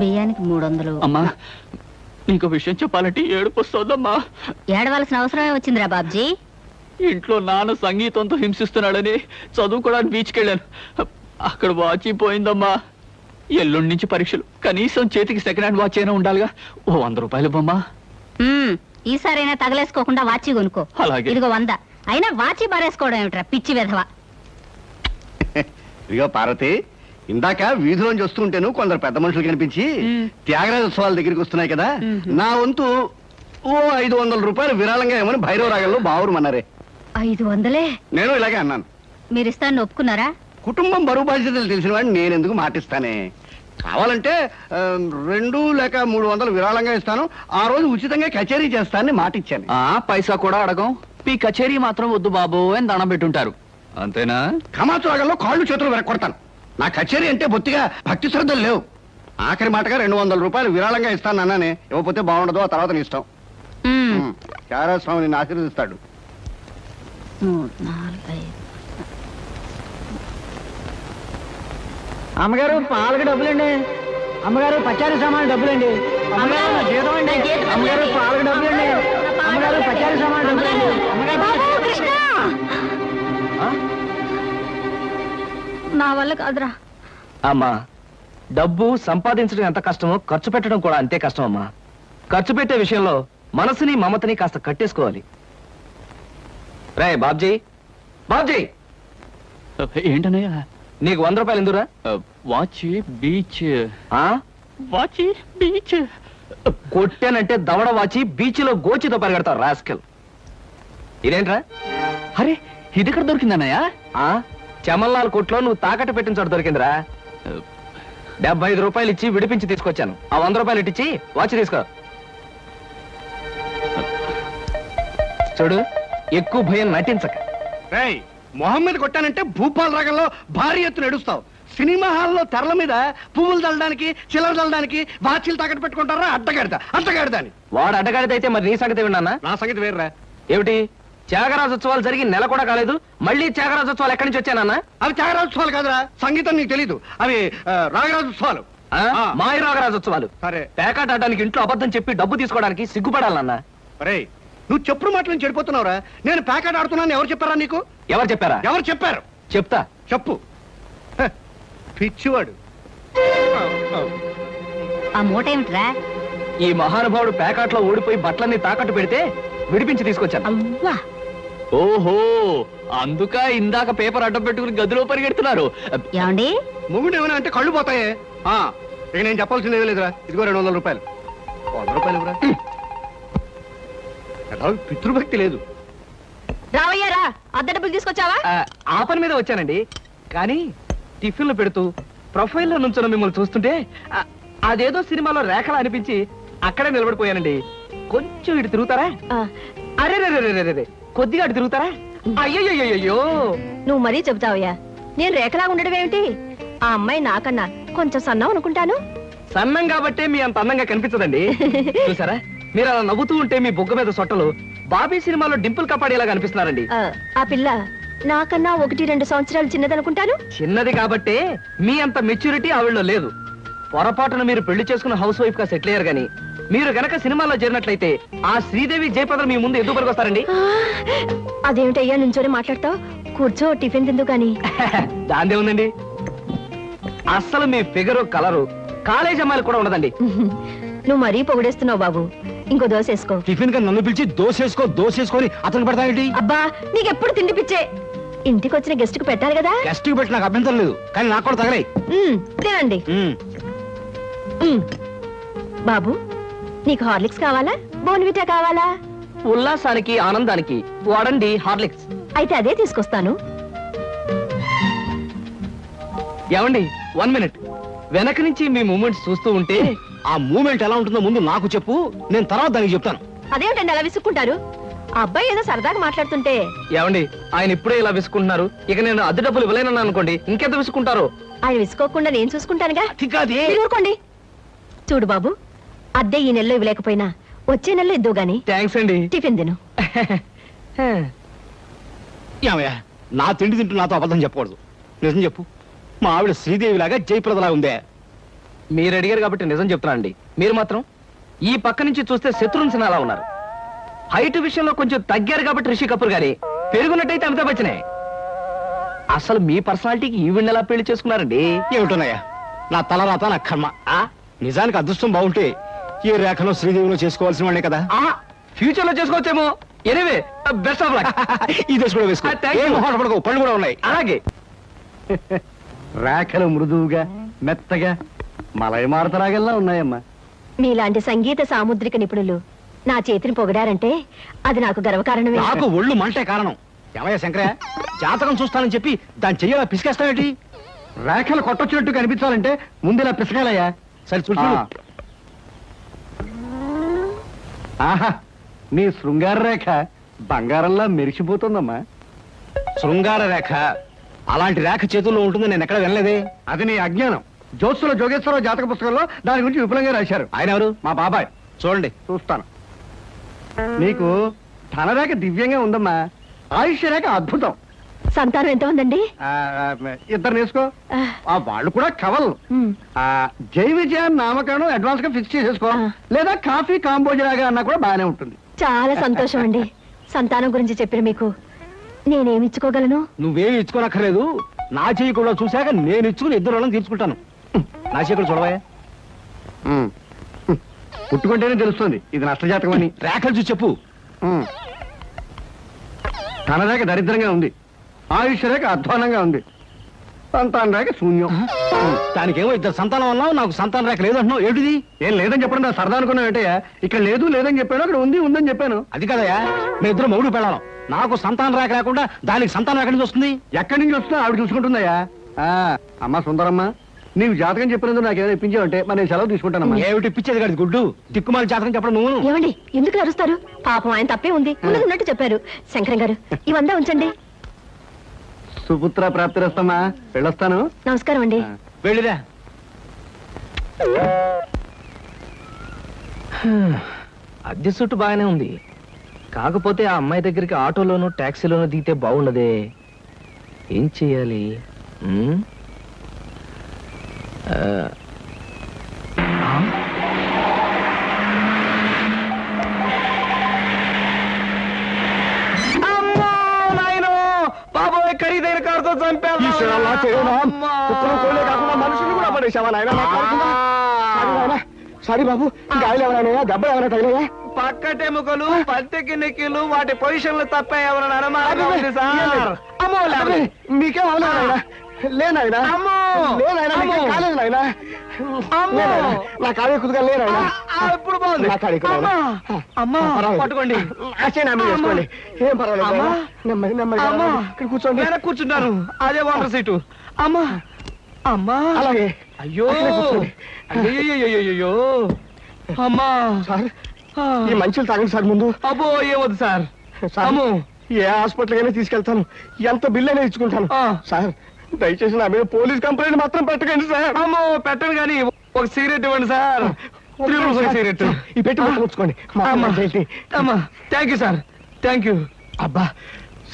బియ్యానికి 300. అమ్మా నీకు విషయం చెప్పాలంటే ఏడుపు వస్తుందమ్మా. ఏడవలసిన అవసరమే వచ్చిందిరా బాబ్జీ. ఇంట్లో నాన్న సంగీతంతో హింసిస్తున్నాడని చదువుకోవడానికి బీచ్కి వెళ్ళాను. అక్కడ వాచ్ పోయిందమ్మా. ఎల్లుండి నుంచి పరీక్షలు, కనీసం చేతికి సెకండ్ హ్యాండ్ వాచ్ అయినా ఉండాలిగా. ఓ 100 రూపాయలు బొమ్మా. ఈసారైనా తగలేసుకోకుండా వాచి కొనుక్కో. అలాగే. ఇదిగో 100. అయినా వాచి బారేసుకోవడం ఏమిట్రా పిచ్చి వెధవ. ఇదిగో పార్వతి, ఇందాక వీధిలోంచి వస్తుంటేను కొందరు పెద్ద మనుషులు కనిపించి త్యాగరాజోత్సవాల దగ్గరికి వస్తున్నాయి కదా, నా వంతు ఓ 500 రూపాయలు విరాళంగా ఏమని భైరవ రాగంలో బావురమన్నారే. 500? నేను ఇలాగే అన్నాను. మీరిస్తాను ఒప్పుకున్నారా? కుటుంబం బరువు బాధ్యతలు తెలిసిన వాడిని నేను ఎందుకు మాటిస్తానే. కావాలంటే 2 లేక 300 విరాళంగా ఇస్తాను. ఆ రోజు ఉచితంగా కచేరీ చేస్తానని మాటిచ్చాను. పైసా కూడా అడగం. మీ కచేరీ మాత్రం వద్దు బాబు అని దండం పెట్టుంటారు, అంతేనా? కమాచు రాగంలో కాళ్ళు చేతులు వెరక్కొడతాను. నా కచేరీ అంటే బొత్తిగా భక్తి శ్రద్ధలు లేవు. ఆఖరి మాటగా 200 రూపాయలు విరాళంగా ఇస్తాను అన్నానే. ఇవ్వకపోతే బాగుండదు, ఆ తర్వాత నీ ఇష్టం. త్యాగరాజ స్వామి నిన్ను ఆశీర్వదిస్తాడు. 3, 4, 5. అమ్మగారు పాలకు డబ్బులండి. అమ్మగారు పచారీ సామాన్ డబ్బులండి. అమ్మగారు నా జీతం అండి. అమ్మగారు పాలకు డబ్బులండి. అమ్మగారు పచారీ సామాన్ డబ్బులండి. నా వల్ల కాదురా. అమ్మా, డబ్బు సంపాదించడం ఎంత కష్టమో ఖర్చు పెట్టడం కూడా అంతే కష్టం అమ్మా. ఖర్చు పెట్టే విషయంలో మనసుని మమతని కాస్త కట్టేసుకోవాలి. రే బాబ్జీ, బాబ్జీ, ఏంటనయ్యా? నీకు 100 రూపాయలు ఎందురా? వాచ్ బీచ్. వాచ్ బీచ్ కొట్టానంటే దవడ వాచి బీచ్లో గోచితో పరిగెడతావు రాస్కెల్. ఇదేంట్రా? అరే ఇది ఎక్కడ దొరికిందన్నయ్యా? చమల్లాల్ కొట్లో నువ్వు తాకట్టు పెట్టిన చోట దొరికిందిరా. 75 రూపాయలు ఇచ్చి విడిపించి తీసుకొచ్చాను. ఆ 100 రూపాయలు ఇట్టించి వాచ్ తీసుకో. చూడు, ఎక్కువ భయం నటించక. రేయ్, మొహమ్మద్ కొట్టానంటే భూపాల్ రాగంలో భారీ ఎత్తున ఎడుస్తావు. సినిమా హాల్లో తెరల మీద పువ్వులు చల్లడానికి, చిల్లర చల్లడానికి వాచీలు తాకట్టు పెట్టుకుంటారా? అడ్డగాడిదా అని. వాడు అడ్డగాడిదైతే మరి నీ సంగతి విన్నానా? నా సంగతి వేర్రా. ఏమిటి, త్యాగరాజోత్సవాలు జరిగి నెల కూడా కాలేదు, మళ్ళీ త్యాగరాజోత్సవాలు ఎక్కడి నుంచి వచ్చానన్నా? అవి త్యాగరాజోత్సవాలు కాదురా, సంగీతం నీకు తెలీదు. అవి రాగరాజోత్సవాలు. మాయ రాగరాజోత్సవాలు. సరే, పేకాట ఆడడానికి ఇంట్లో అబద్ధం చెప్పి డబ్బు తీసుకోవడానికి సిగ్గుపడాలన్నా? అరే నువ్వు చెప్పుడు మాటలను చెడిపోతున్నావురా. నేను పేకాట ఆడుతున్నాను ఎవరు చెప్పారా నీకు? ఎవరు చెప్పారా? ఎవరు చెప్పారు? చెప్తా, చెప్పు. పిచ్చివాడు. ఆ మూట ఏమిట్రా? ఈ మహానుభావుడు పేకాట్లో ఓడిపోయి బట్టలన్నీ తాకట్టు పెడితే విడిపించి తీసుకొచ్చాను. అవ్వా, ఓహో, అందుక ఇందాక పేపర్ అడ్డం పెట్టుకుని గదిలో పరిగెడుతున్నారు. ఏమండి? మొగుడు ఏమైనా అంటే కళ్ళు పోతాయే. ఇక నేను చెప్పాల్సింది ఏమీ లేదురా. ఇదిగో 200 రూపాయలు. 100 రూపాయలు ఇవ్వరా. పితృభక్తి లేదు. రావయ్యారా, అద్దె డబ్బులు తీసుకొచ్చావా? ఆ పని మీద వచ్చానండి. కానీ టిఫిన్లు పెడుతూ ప్రొఫైల్లో నుంచున్న మిమ్మల్ని చూస్తుంటే అదేదో సినిమాలో రేఖలా అనిపించి అక్కడే నిలబడిపోయానండి. కొంచెం ఇటు తిరుగుతారా? అరే రే, కొద్దిగా అటు తిరుగుతారా? అయ్యో, నువ్వు మరీ చెబుతావయ్యా. నేను రేఖలా ఉండడం ఏమిటి? ఆ అమ్మాయి నాకన్నా కొంచెం సన్నం అనుకుంటాను. సన్నం కాబట్టే మీ అంత అందంగా కనిపించదండి. చూసారా, మీరు అలా నవ్వుతూ ఉంటే మీ బొగ్గ మీద సొట్టలు బాబీ సినిమాలో డింపుల్ కపాడేలా కనిపిస్తున్నారండి. ఆ పిల్ల నాకన్నా 1-2 సంవత్సరాలు చిన్నదనుకుంటాను. చిన్నది కాబట్టే మీ అంత మెచ్యూరిటీ ఆవిడలో లేదు. పొరపాటున మీరు పెళ్లి చేసుకున్న హౌస్ వైఫ్ గా సెటిల్ అయ్యారు గాని మీరు గనక సినిమాలో చేరినట్లయితే ఆ శ్రీదేవి జయప్రద మీ ముందు ఎందుకు పరిగొస్తారండి? అదేమిటయ్యా నుంచోనే మాట్లాడతావు? కూర్చో, టిఫిన్ తిందు గాని. దాందే ఉందండి. అస్సలు మీ ఫిగరు కలరు కాలేజ్ అమ్మాయిలు కూడా ఉండదండి. నువ్వు మరీ పొగిడేస్తున్నావు బాబు. ఇంకో దోశ వేసుకో. టిఫిన్ గా నన్ను పిలిచి దోసేసుకొని అతను పెడతాయి. అబ్బా, నీకెప్పుడు తిండి పిచ్చే. ఇంటికి వచ్చిన గెస్ట్ కు పెట్టాలి కదా. గెస్ట్ కి పెట్టి నాకు అభ్యంతరం లేదు, కానీ నాకు కూడా తగలే. తినండి. బాబు, నీకు హార్లిక్స్ కావాలా, బోర్న్విటా కావాలా? ఉల్లాసానికి ఆనందానికి వాడండి హార్లిక్స్. అయితే అదే తీసుకొస్తాను. ఏమండి, 1 మినిట్. వెనక నుంచి మీ మూమెంట్స్ చూస్తూ ఉంటే ఆ మూమెంట్ ఎలా ఉంటుందో ముందు నాకు చెప్పు, నేను తర్వాత దానికి చెప్తాను. అదేమిటండి అలా విసుక్కుంటారు? ఆ అబ్బాయి ఏదో సరదాగా మాట్లాడుతుంటే. ఏమండి, ఆయన ఇప్పుడే ఇలా విసుకుంటున్నారు. ఇక నేను అద్దె డబ్బులు ఇవ్వలేనన్నా అనుకోండి, ఇంకెంత విసుకుంటారు? ఆయన విసుకోకుండా నేను చూసుకుంటానుగా. అది ఊరుకోండి. చూడు బాబు, అద్దె ఈ నెలలో ఇవ్వలేకపోయినా వచ్చే నెలలో ఇద్దు గాని. థ్యాంక్స్ అండి. టిఫిన్ తిను. ఏమయ్యా, నా తిండి తింటూ నాతో అబద్ధం చెప్పకూడదు. నిజం చెప్పు, మా ఆవిడ శ్రీదేవి లాగా జయప్రదలా ఉందే. మీరు అడిగారు కాబట్టి నిజం చెప్తున్నానండి. మీరు మాత్రం ఈ పక్క నుంచి చూస్తే శత్రుఘ్న సిన్హా అలా ఉన్నారు. హైట్ విషయంలో కొంచెం తగ్గారు కాబట్టి రిషి కపూర్ గారి, పెరుగున్నట్టయితే అమితాబ్ బచ్చనే. అసలు మీ పర్సనాలిటీకి ఈవిడ్ని ఎలా పెళ్లి చేసుకున్నారండి? ఏమిటోనయ్యా, నా తలరాత నా కర్మ. నిజానికి అదృష్టం బాగుంటే ఈ రేఖలో శ్రీదేవిలో చేసుకోవాల్సిన వాళ్ళే కదా. ఫ్యూచర్ లో చేసుకోవచ్చేమో. Anyway best of luck. ఈ దశ కూడా వేసుకో. Thank you. ఏం మొహాట పడకు, పళ్ళు కూడా ఉన్నాయి. అలాగే. రేఖలు మృదువుగా మెత్తగా మలయమారుతరాగల్లా ఉన్నాయమ్మా. మీలాంటి సంగీత సాముద్రిక నిపుణులు నా చేతిని పొగిడారంటే అది నాకు గర్వకారణమే. నాకు ఒళ్ళు మంటే కారణం. ఏమయ్య శంకరయ్య, జాతకం చూస్తానని చెప్పి దాన్ని చెయ్యాలా పిసికేస్తావేంటి? రేఖలు కొట్టొచ్చినట్టు కనిపించాలంటే ముందు ఇలా పిసకాలయ్యా. సరే చూడు. ఆహా, నీ శృంగార రేఖ బంగారంలా మెరిసిపోతుందమ్మా. శృంగార రేఖ అలాంటి రేఖ చేతుల్లో ఉంటుంది నేను ఎక్కడ వినలేదే. అది నీ అజ్ఞానం. జోత్సుల జోగేశ్వరరావు జాతక పుస్తకంలో దాని గురించి విపులంగా రాశారు. ఆయన ఎవరు? మా బాబాయ్. చూడండి. చూస్తాను. నీకు ధనరేఖ దివ్యంగా ఉందమ్మా. ఆయుష్య రేఖ అద్భుతం. సంతానం ఎంత ఉందండి? ఇద్దరు నేసుకో. వాళ్ళు కూడా కవల్. జై విజయాన్ని నామకరణం అడ్వాన్స్ గా ఫిక్స్ చేసేసుకో. లేదా కాఫీ కాంబోజరాగా అన్నా కూడా బాగానే ఉంటుంది. చాలా సంతోషం అండి. సంతానం గురించి చెప్పిన మీకు నేనేమి ఇచ్చుకోగలను? నువ్వేమి ఇచ్చుకోనక్కర్లేదు. నా చెయ్యి కూడా చూశాక నేను ఇచ్చుకుని ఇద్దరు వాళ్ళని తీర్చుకుంటాను. నా చెయ్యి కూడా చూడవా. పుట్టుకుంటేనే తెలుస్తుంది ఇది నష్టజాతకం అని. రేఖలు చూసి చెప్పు. ధనరేఖ దరిద్రంగా ఉంది. ఆయుష్ రేఖ అధ్వానంగా ఉంది. సంతాన రేఖ శూన్యం. దానికేమో ఇద్దరు సంతానం అన్నావు, నాకు సంతాన రేఖ లేదు అంటున్నావు. ఏంటిది? ఏం లేదని చెప్పడం నా సరదా అనుకున్నావు ఏంటయ్యా? ఇక్కడ లేదు లేదని చెప్పాను, అక్కడ ఉంది ఉందని చెప్పాను. అది కదయ్యా, మీ ఇద్దరు మొగుడు పెళ్ళాం. నాకు సంతాన రేఖ లేకుండా దానికి సంతానం ఎక్కడి నుంచి వస్తుంది? ఎక్కడి నుంచి వస్తున్నా ఆవిడ చూసుకుంటుందయ్యా. అమ్మా సుందరమ్మా, నీవు జాతకం చెప్పినందుకు నాకేమైనా ఇప్పించావంటే మరి నేను సెలవు తీసుకుంటానమ్మా. ఏమిటి ఇప్పించేది కాదు గుడ్డు, దిక్కుమాలి జాతకం చెప్పడం నువ్వు. ఏమండి ఎందుకు అరుస్తారు? పాపం ఆయన తప్పే ఉంది, ఉన్నట్టు చెప్పారు. శంకరం గారు ఇవంతా ఉంచండి. సుపుత్ర ప్రాప్తిరస్తమ్మా, వెళ్ళొస్తాను. నమస్కారం అండి. వెళ్ళిరా. అద్దె చుట్టూ బాగానే ఉంది. కాకపోతే ఆ అమ్మాయి దగ్గరికి ఆటోలోనూ టాక్సీలోనూ దిగితే బాగుండదే. ఏం చెయ్యాలి? బాబోయ్, ఖరీదైన కారుతో చంపాను. మనుషులు కూడా పడేసావా నాయన? సారీ బాబు, గాయలు ఎవరైనా దెబ్బ ఎవరైనా తగిలాయా? పక్కటెముకలు, పత్తికి నెక్కిలు, వాటి పొజిషన్లు తప్ప ఎవరైనా అనుమానం ఉంది సార్. అమ్మో, మీకేం అవలేదా? లేనాయనా, నా కాడే కుదుగా లేనాయనా. ఇప్పుడు బాగుంది. అమ్మా పట్టుకోండి. చేసుకోండి, ఏం పర్వాలేదు. నెమ్మది నెమ్మది ఇక్కడ కూర్చోండి. కూర్చుంటాను, అదే వాటర్ సీటు. అమ్మా అమ్మా. అలాగే. అయ్యో అయ్యో అమ్మా. సార్ ఈ మంచులు తాగండి సార్ ముందు. అబ్బో ఏమొద్దు సార్. అమ్మో, ఏ హాస్పిటల్ అయినా తీసుకెళ్తాను, ఎంత బిల్ అయినా ఇచ్చుకుంటాను. సార్ దయచేసి నా మీద పోలీస్ కంప్లైంట్ మాత్రం పెట్టకండి సార్. అమ్మో పెట్టను కానీ ఒక సిగరెట్ ఇవ్వండి సార్. సిగరెట్ ఈ పెట్టి ముచ్చుకోండి. అమ్మా thank you sir, thank you. అబ్బా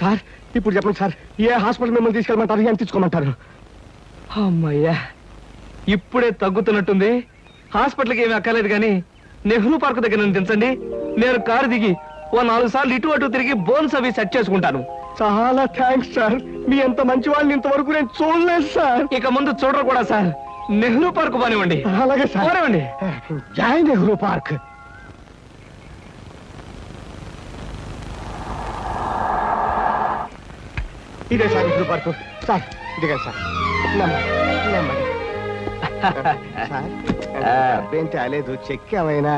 సార్, ఇప్పుడు చెప్పండి సార్, ఏ హాస్పిటల్ మిమ్మల్ని తీసుకెళ్ళమంటారు, ఎంత తీసుకోమంటారు? అమ్మయ్యా, ఇప్పుడే తగ్గుతున్నట్టుంది. హాస్పిటల్కి ఏమీ అక్కర్లేదు కానీ నెహ్రూ పార్క్ దగ్గర నన్ను దించండి. నేను కారు దిగి ఓ 4 సార్లు ఇటు అటు తిరిగి బోన్స్ అవి సెట్ చేసుకుంటాను. చాలా థ్యాంక్స్ సార్, మీ అంత మంచి వాళ్ళని ఇంతవరకు నేను చూడలేదు సార్. ఇక ముందు చూడరు కూడా సార్. నెహ్రూ పార్క్ పోనివ్వండి. అలాగే సార్, పోనివ్వండి. జై నెహ్రూ పార్క్. ఇదే సార్ నెహ్రూ పార్క్. సార్ ఇదిగా సార్. అబ్బేంటి అలేదు, చెక్ ఏమైనా?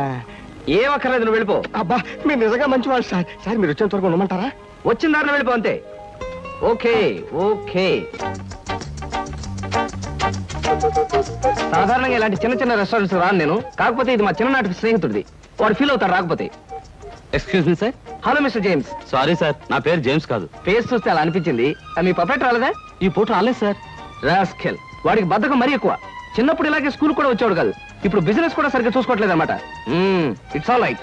ఏం అక్కర్లేదు, నువ్వు వెళ్ళిపో. అబ్బా మీరు నిజంగా మంచి వాళ్ళు సార్. సార్ మీరు వచ్చేంత వరకు ఉండమంటారా? వచ్చిన దారిలో వెళ్ళిపో అంతే. Okay okay. సాధారణంగా ఇలాంటి చిన్న చిన్న రెస్టారెంట్స్ రాను నేను. కాకపోతే ఇది మా చిన్ననాటి స్నేహితుడిది, వాడు ఫీల్ అవుతాడు రాకపోతే. Excuse me sir. Hello mister James. Sorry sir, నా పేరు జేమ్స్ కాదు. ఫేస్ చూస్తే అలా అనిపించింది. మీ పర్ఫెక్ట్ రాలేదా? ఈ పూట రాలేదు సార్. రాస్కెల్, వాడికి బద్ధకం మరీ ఎక్కువ. చిన్నప్పుడు ఇలాగే స్కూల్ కూడా వచ్చాడు కాదు, ఇప్పుడు బిజినెస్ కూడా సరిగ్గా చూసుకోవట్లేదు అనమాట. It's all right.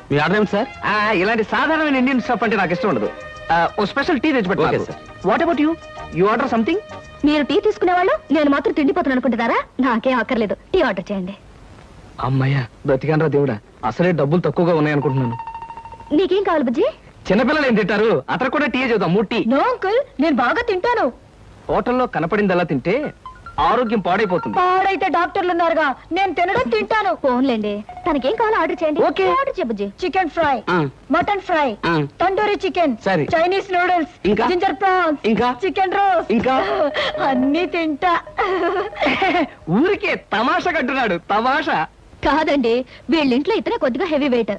Me order ఏమిటి సార్? ఇలాంటి సాధారణమైన ఇండియన్ స్టఫ్ అంటే నాకు ఇష్టం ఉండదు. ఓ స్పెషల్ టీ తెచ్చి పెట్టండి. What about you? You order something? మీరు టీ తీసుకునేవాళ్ళు నేను మాత్రం తిండిపోతాను అనుకుంటున్నారా? నాకేం అక్కర్లేదు, టీ ఆర్డర్ చేయండి. అమ్మయ్యా బ్రతికానరా దేవుడా, అసలే డబ్బులు తక్కువగా ఉన్నాయనుకుంటున్నాను. నీకేం కావాలి బుజ్జి? చిన్నపిల్లలు ఏం తింటారు, అతను కూడా టీ చేద్దాం, 3 టీ. నో అంకుల్, నేను బాగా తింటాను. హోటల్లో కనపడిందలా తింటే ఆరోగ్యం పాడైపోతుంది. పాడైతే డాక్టర్లు ఉన్నారుగా, నేను తినడం తింటాను. ఫోన్లేండి, తనకేం కావాలో ఆర్డర్ చేయండి. ఓకే. ఆర్డర్ చేయ బుజ్జి. చికెన్ ఫ్రై, మటన్ ఫ్రై, ఆ. తందూరి చికెన్, సరే. చైనీస్ నూడిల్స్, ఇంకా? జింజర్ ప్రాన్స్, ఇంకా? చికెన్ రోస్ట్, ఇంకా? అన్ని తింటా. ఊరికే తమాషా కట్టున్నాడు, తమాషా. కాదండి, వీళ్ళింట్లో ఇతనే కొద్దిగా heavy weight.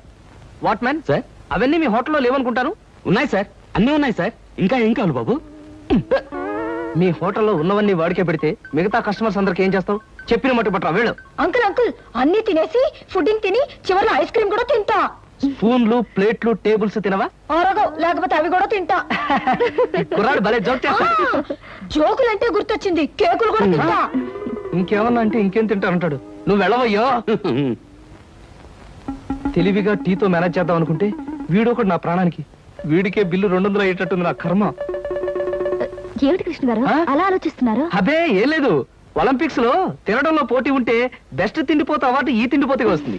What man sir, అవన్నీ మీ హోటల్లో లేవనుకుంటాను. ఉన్నాయి సార్, అన్నీ ఉన్నాయి సార్. ఇంకా ఏం కావాలి బాబు? మీ హోటల్లో ఉన్నవన్నీ వాడికే పెడితే మిగతా కస్టమర్స్ అందరికి ఏం చేస్తావు? చెప్పిన మట్టు పట్టరా వెళ్ళు. అంకుల్ అంకుల్, అన్ని తినేసి ఫుడ్డింగ్ తిని చివరిలో ఐస్ క్రీమ్ కూడా తింటా. స్పూన్లు, ప్లేట్లు, టేబుల్స్ తినవా? ఆరోగో, లేకపోతే అవి కూడా తింటా. కుర్రాడు భలే జోక్ చేస్తాడు. జోకులంటే గుర్తొచ్చింది, కేకులు కూడా తింటా. ఇంకేమన్నా అంటే ఇంకేం తింటానంటాడు. నువ్వు వెళ్ళవయ్యో. తెలివిగా టీతో మేనేజ్ చేద్దాం అనుకుంటే వీడొకడు నా ప్రాణానికి. వీడికే బిల్లు 200 అయ్యేటట్టుంది నా కర్మ. ఏమిటి కృష్ణ గారు ఆ? అలా ఆలోచిస్తున్నారు? అదే ఏం లేదు, ఒలింపిక్స్ లో తినడంలో పోటీ ఉంటే బెస్ట్ తిండిపోతే అవార్డు ఈ తిండిపోతే వస్తుంది.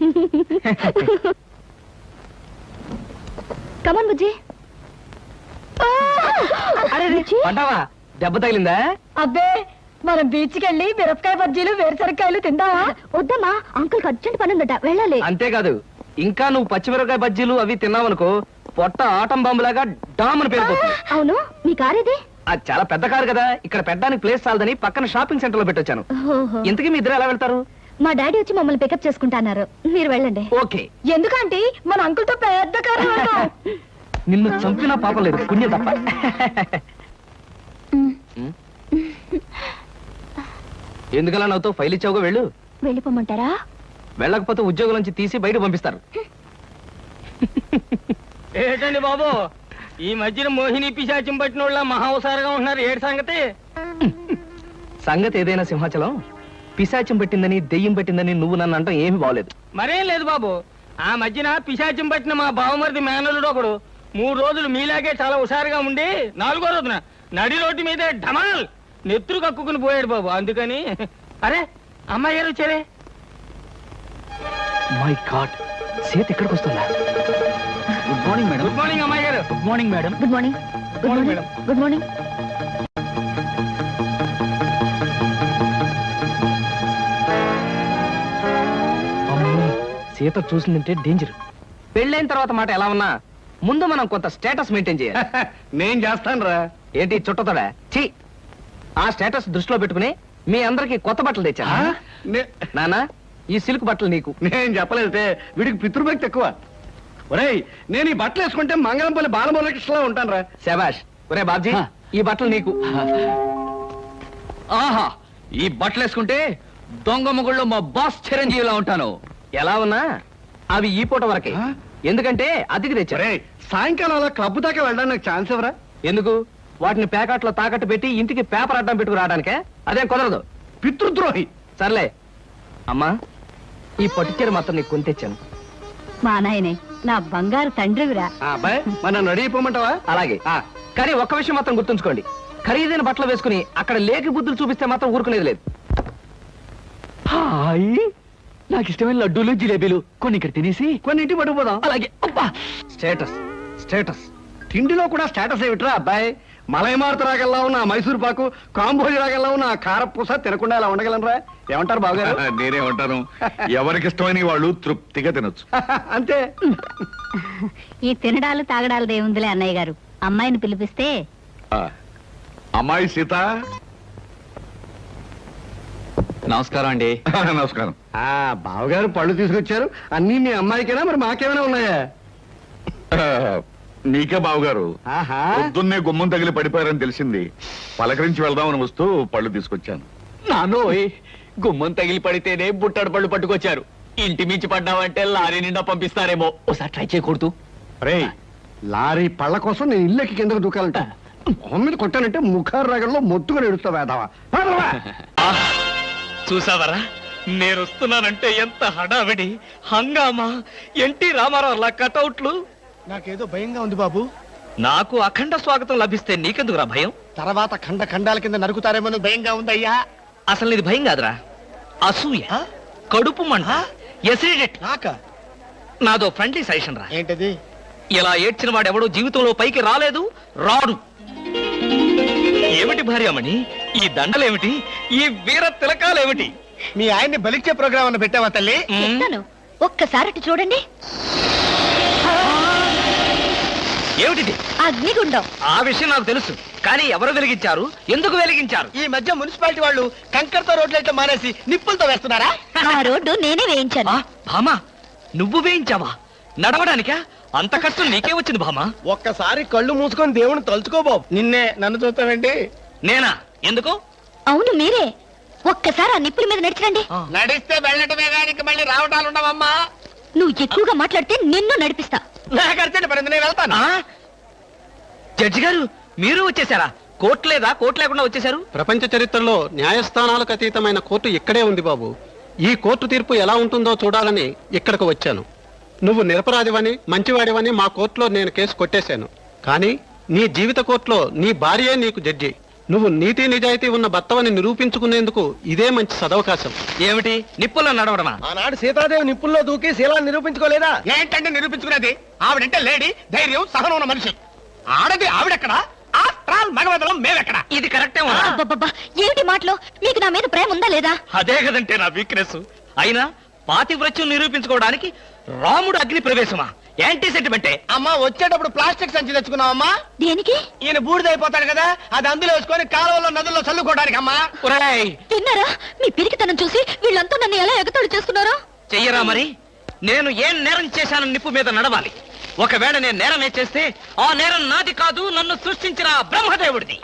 కమన్ బుజ్జి. అరే పడ్డావా? దెబ్బ తగిలిందా? అబ్బే, మనం బీచ్కి వెళ్ళి మిరపకాయ బజ్జీలు, వేరుసరికాయలు తిందామా? వద్దమ్మా, అంకుల్ అర్జెంట్ పని ఉందట, వెళ్ళాలి. అంతేకాదు, ఇంకా నువ్వు పచ్చిమిరపకాయ బజ్జీలు అవి తిన్నావనుకో పొట్ట ఆటం బాంబులాగా డామని పేరుపోతుంది. అవును, మీ కారు ఇది? అది చాలా పెద్ద కారు కదా, ఇక్కడ పెట్టడానికి ప్లేస్ చాలదని పక్కన షాపింగ్ సెంటర్ లో పెట్టొచ్చాను. ఓహో. ఇంతకీ మీ ఇద్దరు ఎలా వెళ్తారు? మా డాడీ వచ్చి మమ్మల్ని పికప్ చేసుకుంటున్నారు, మీరు వెళ్ళండి. ఓకే. ఎందుకంటే మన అంకుల్ తో పెద్ద కారు. నిన్ను చంపినా పాపం లేదు, పుణ్యం తప్ప. ఎందుకలా నవ్వుతో ఫైల్ ఇచ్చావుగా, వెళ్ళు. వెళ్ళిపోమంటారా? వెళ్ళకపోతే ఉద్యోగం నుంచి తీసి బయట పంపిస్తారు. ఏంటండి బాబు, ఈ మధ్యన మోహిని పిశాచం పట్టిన వాళ్ళ మహావసారంగా ఉంటున్నారు, ఏడు సంగతి? సంగతి ఏదైనా సింహాచలం, పిశాచం పట్టిందని దెయ్యం పట్టిందని నువ్వు నన్ను అంటాం ఏమీ బాగలేదు. మరేం లేదు బాబు, ఆ మధ్యన పిశాచం పట్టిన మా బావమరిది మేనలుడు ఒకడు 3 రోజులు మీలాగే చాలా హుషారుగా ఉండి 4వ రోజున నడి రోడ్డు మీదే ఢమాల్ నెత్తురు కక్కుకుని పోయాడు బాబు. అందుకని అరే అమ్మాయి గారు వచ్చారే. మై గాడ్, సీత ఎక్కడికి వస్తుందా? Good morning madam. Good morning అమ్మాయి గారు. Good morning madam. Good morning. Good morning, morning. Good morning. అమ్మో, సీత చూసిందంటే డేంజర్. పెళ్ళైన తర్వాత మాట ఎలా ఉన్నా ముందు మనం కొంత స్టేటస్ మెయింటైన్ చేయాలి. నేను చేస్తాను రా. ఏంటి చుట్టతోడా? ఛీ, ఆ స్టేటస్ దృష్టిలో పెట్టుకుని మీ అందరికి కొత్త బట్టలు తెచ్చా. నానా, ఈ సిల్క్ బట్టలు నీకు. నేను చెప్పలేదే, వీడికి పితృభక్తి ఎక్కువ. ఒరేయ్, నేను ఈ బట్టలు వేసుకుంటే మంగళంపల్లి బాలమురకృష్ణలా ఉంటాను రా. శబాష్. ఒరే బాబ్జీ, హా. ఈ బట్టలు నీకు. ఆహా, ఈ బట్టలు వేసుకుంటే దొంగ మొగుళ్ళో మా బాస్ చిరంజీవిలా ఉంటాను. ఎలా ఉన్నా అవి ఈ పూట వరకే, ఆ? ఎందుకంటే అద్దెకి తెచ్చారు. ఒరేయ్, సాయంకాలం అలా క్లబ్ దాకా వెళ్ళడానికి నాకు ఛాన్స్ ఎవరా? ఎందుకు? వాటిని ప్యాకెట్లో తాకట్టు పెట్టి ఇంటికి పేపర్ అడ్డం పెట్టుకు రావడానికే? అదేం కుదరదు. పితృద్రోహి. సర్లే అమ్మా, ఈ పట్టుచీర మాత్రం నీకు కొని తెచ్చాను. మా నాయనే, నా బంగారు తండ్రివిరా. ఆ అబ్బాయి, మన రెడీ అయిపోమంటావా? అలాగే. కానీ ఒక్క విషయం మాత్రం గుర్తుంచుకోండి, ఖరీదైన బట్టలు వేసుకుని అక్కడ లేకి బుద్ధులు చూపిస్తే మాత్రం ఊరుకునేది లేదు. హాయ్, నాకు ఇష్టమైన లడ్డూలు జిలేబీలు కొన్ని ఇక్కడ తినేసి కొన్ని ఇంటి పట్టుకుపోదాం. అలాగే. అబ్బా, స్టేటస్ స్టేటస్. తిండిలో కూడా స్టేటస్ ఏమిట్రా అబ్బాయి? మలైమారుత రాగల్లా ఉన్న ఆ మైసూర్ పాకు, కాంబోజి రాగల్లా ఉన్న ఆ కారపూస తినకుండా ఇలా ఉండగలనరా? ఏమంటారు బావగారు? నేనే ఉంటాను. ఎవరికి ఇష్టమైన వాళ్ళు తృప్తిగా తినొచ్చు. అంతే. ఈ తినడాలు తాగడాలు దేవుందిలే అన్నయ్య గారు. అమ్మాయిని పిలిపిస్తే ఆ, అమ్మాయి సీత. నమస్కారం అండి. నమస్కారం. ఆ బావగారు పళ్ళు తీసుకొచ్చారు. అన్నీ మీ అమ్మాయికేనా, మరి మాకేమైనా ఉన్నాయా? ఆ, నీకే బావగారు. ఆహా. పొద్దున్నే గుమ్మం తగిలి పడిపోయారని తెలిసింది. పలకరించి వెళ్దామని వస్తూ పళ్ళు తీసుకొచ్చాను. నానోయ్, గుమ్మం తగిలి పడితేనే బుట్టడు పళ్ళు పట్టుకొచ్చారు. ఇంటి మించి పడ్డావంటే లారీ నిండా పంపిస్తారేమో. ఒకసారి ట్రై చేయకూడదు. రేయ్, లారీ పళ్ళ కోసం నేను ఇల్లెక్కి కిందకు దూకాలంట. మొహం మీద కొట్టానంటే ముఖారు రగంలో మొత్తుగా ఎడుస్తా వేదావా. చూసావరా, నేను వస్తున్నానంటే ఎంత హడావిడి హంగామా. ఎన్టీ రామారావు అలా కటౌట్లు. నాకేదో భయంగా ఉంది బాబు. నాకు అఖండ స్వాగతం లభిస్తే నీకెందుకురా భయం? తర్వాత ఖండ ఖండాల కింద నరుకుతారేమో భయంగా ఉందయ్యా. అసలు ఇది భయం కాదురా, అసూయ, కడుపు మంట, ఎసిడిటీ. నాదో ఫ్రెండ్లీ సజెషన్ రా. ఏంటది? ఇలా ఏడ్చిన వాడెవడో జీవితంలో పైకి రాలేదు, రాడు. ఏమిటి భార్యమణి ఈ దండలేమిటి, ఈ వీర తిలకాలేమిటి? మీ ఆయన్ని బలిచ్చే ప్రోగ్రామ్ అన్న పెట్టావా తల్లి? చెప్తాను, ఒక్కసారి అటు చూడండి. ఏమిటిది? అగ్నిగుండం. ఆ విషయం నాకు తెలుసు, కానీ ఎవరు వెలిగించారు, ఎందుకు వెలిగించారు? ఈ మధ్య మున్సిపాలిటీ వాళ్ళు కంకరతో రోడ్లైతే మానేసి నిప్పులతో వేస్తున్నారా? ఆ రోడ్డు నేనే వేయించాను. భామా, నువ్వు వేయించావా? నడవడానికా? అంత కష్టం నీకే వచ్చింది భామా? ఒక్కసారి కళ్ళు మూసుకొని దేవుని తలుచుకో బాబు. నిన్నే నన్ను చూస్తావేంటి? నేనా? ఎందుకు? అవును మీరే. ఒక్కసారి ఆ నిప్పుల మీద నడిచిరండి. నడిస్తే వెళ్ళటమే కానీ మళ్ళీ రావటాలు ఉండవమ్మా. నువ్వు ఎక్కువగా మాట్లాడితే నిన్ను నడిపిస్తా. నాకు అర్జెంట్ పడింది, నేను వెళ్తాను. జడ్జి గారు మీరు వచ్చేసారా? కోర్టు లేదా? కోర్టు లేకుండా వచ్చేసారు? ప్రపంచ చరిత్రలో న్యాయస్థానాలకు అతీతమైన కోర్టు ఇక్కడే ఉంది బాబు. ఈ కోర్టు తీర్పు ఎలా ఉంటుందో చూడాలని ఇక్కడికి వచ్చాను. నువ్వు నిరపరాధివని, మంచివాడివని మా కోర్టులో నేను కేసు కొట్టేశాను. కానీ నీ జీవిత కోర్టులో నీ భార్యే నీకు జడ్జి. నువ్వు నీతి నిజాయితీ ఉన్న భర్తవని నిరూపించుకునేందుకు ఇదే మంచి సదవకాశం. ఏమిటి నిప్పుల్లో నడవడమా? ఆనాడు సీతాదేవి నిప్పుల్లో దూకి శీలాన్ని నిరూపించుకోలేదా? ఏంటంటే నిరూపించుకునేది? ఆవిడంటే లేడీ, ధైర్యం, సహనం ఉన్న మనిషి. ఆడది ఆవిడెక్కడ, ఆఫ్టర్ మగవదలం మేమెక్కడ? ఇది కరెక్టే. అబ్బబ్బబ్బా, ఏమిటి మాటలు? మీకు నా మీద ప్రేమ ఉందా లేదా? అదే కదంటే నా వీక్నెస్. అయినా పాతివ్రత్యం నిరూపించుకోవడానికి రాముడు అగ్ని ప్రవేశమా? యాంటీ సెంటిమెంటే. అమ్మా, వచ్చేటప్పుడు ప్లాస్టిక్ సంచి తెచ్చుకున్నావమ్మా. దేనికి? ఈయన బూడిదైపోతాడు కదా, అది అందులో వేసుకొని కాలువలో నదుల్లో చల్లుకోవడానికి అమ్మా. ఒరేయ్, తిన్నారా? మీ పిరికితనం చూసి వీళ్ళంతా నన్ను ఎలా ఎగతాళి చేస్తున్నారో. చెయ్యరా మరి? నేను ఏం నేరం చేశాను నిప్పు మీద నడవాలి. ఒకవేళ నేను నేరమే చేస్తే ఆ నేరం నాది కాదు, నన్ను సృష్టించిన బ్రహ్మదేవుడిది.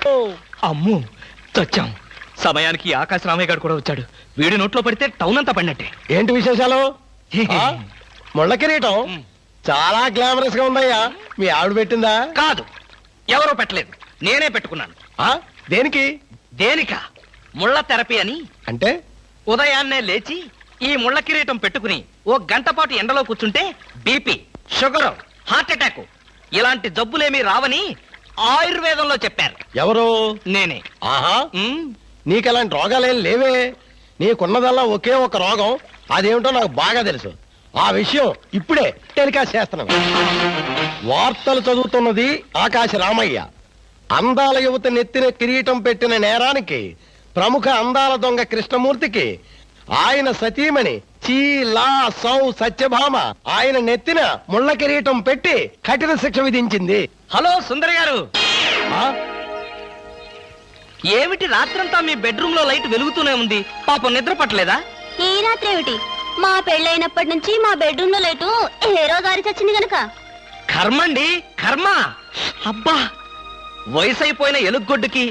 అమ్మో, చచ్చాం. సమయానికి ఆకాశ రామయ్య గారు కూడా వచ్చాడు. వీడి నోట్లో పడితే టౌన్ అంతా పడినట్టే. ఏంటి విశేషాలు? ముళ్ళ కిరీటం చాలా గ్లామరస్ గా ఉందయ్యా. మీ ఆవిడ పెట్టిందా? కాదు, ఎవరో పెట్టలేదు, నేనే పెట్టుకున్నాను. దేనికి? దేనికా? ముళ్ళ థెరపీ అని. అంటే ఉదయాన్నే లేచి ఈ ముళ్ళ కిరీటం పెట్టుకుని ఓ గంట పాటు ఎండలో కూర్చుంటే బీపీ, షుగర్, హార్ట్ అటాక్ ఇలాంటి జబ్బులేమీ రావని ఆయుర్వేదంలో చెప్పారు. ఎవరు? నేనే. ఆహా, ఉమ్, నీకెలాంటి రోగాలేం లేవే. నీకున్నదల్లా ఒకే ఒక రోగం, అదేమిటో నాకు బాగా తెలుసు. ఆ విషయం ఇప్పుడే టెలికాస్ట్ చేస్తున్నాను. వార్తలు చదువుతున్నది ఆకాశ రామయ్య. అందాల యువత నెత్తిన కిరీటం పెట్టిన నేరానికి ప్రముఖ అందాల దొంగ కృష్ణమూర్తికి ఆయన సతీమణి చీలా సౌ సత్యభామ ఆయన నెత్తిన ముళ్ళ కిరీటం పెట్టి కఠిన శిక్ష విధించింది. హలో సుందరి గారు, ఆ? ఏమిటి రాత్రంతా మీ బెడ్రూమ్ లో లైట్ వెలుగుతూనే ఉంది? పాపం నిద్ర పట్టలేదా? ఈ రాత్రి ఏమిటి? మా పెళ్ళైనప్పటి నుంచి మా బెడ్రూమ్ లో లేటు హీరో గారి చచ్చింది గనక. కర్మండి, కర్మ. అబ్బా, వయసు అయిపోయిన ఎలుగొడ్డుకి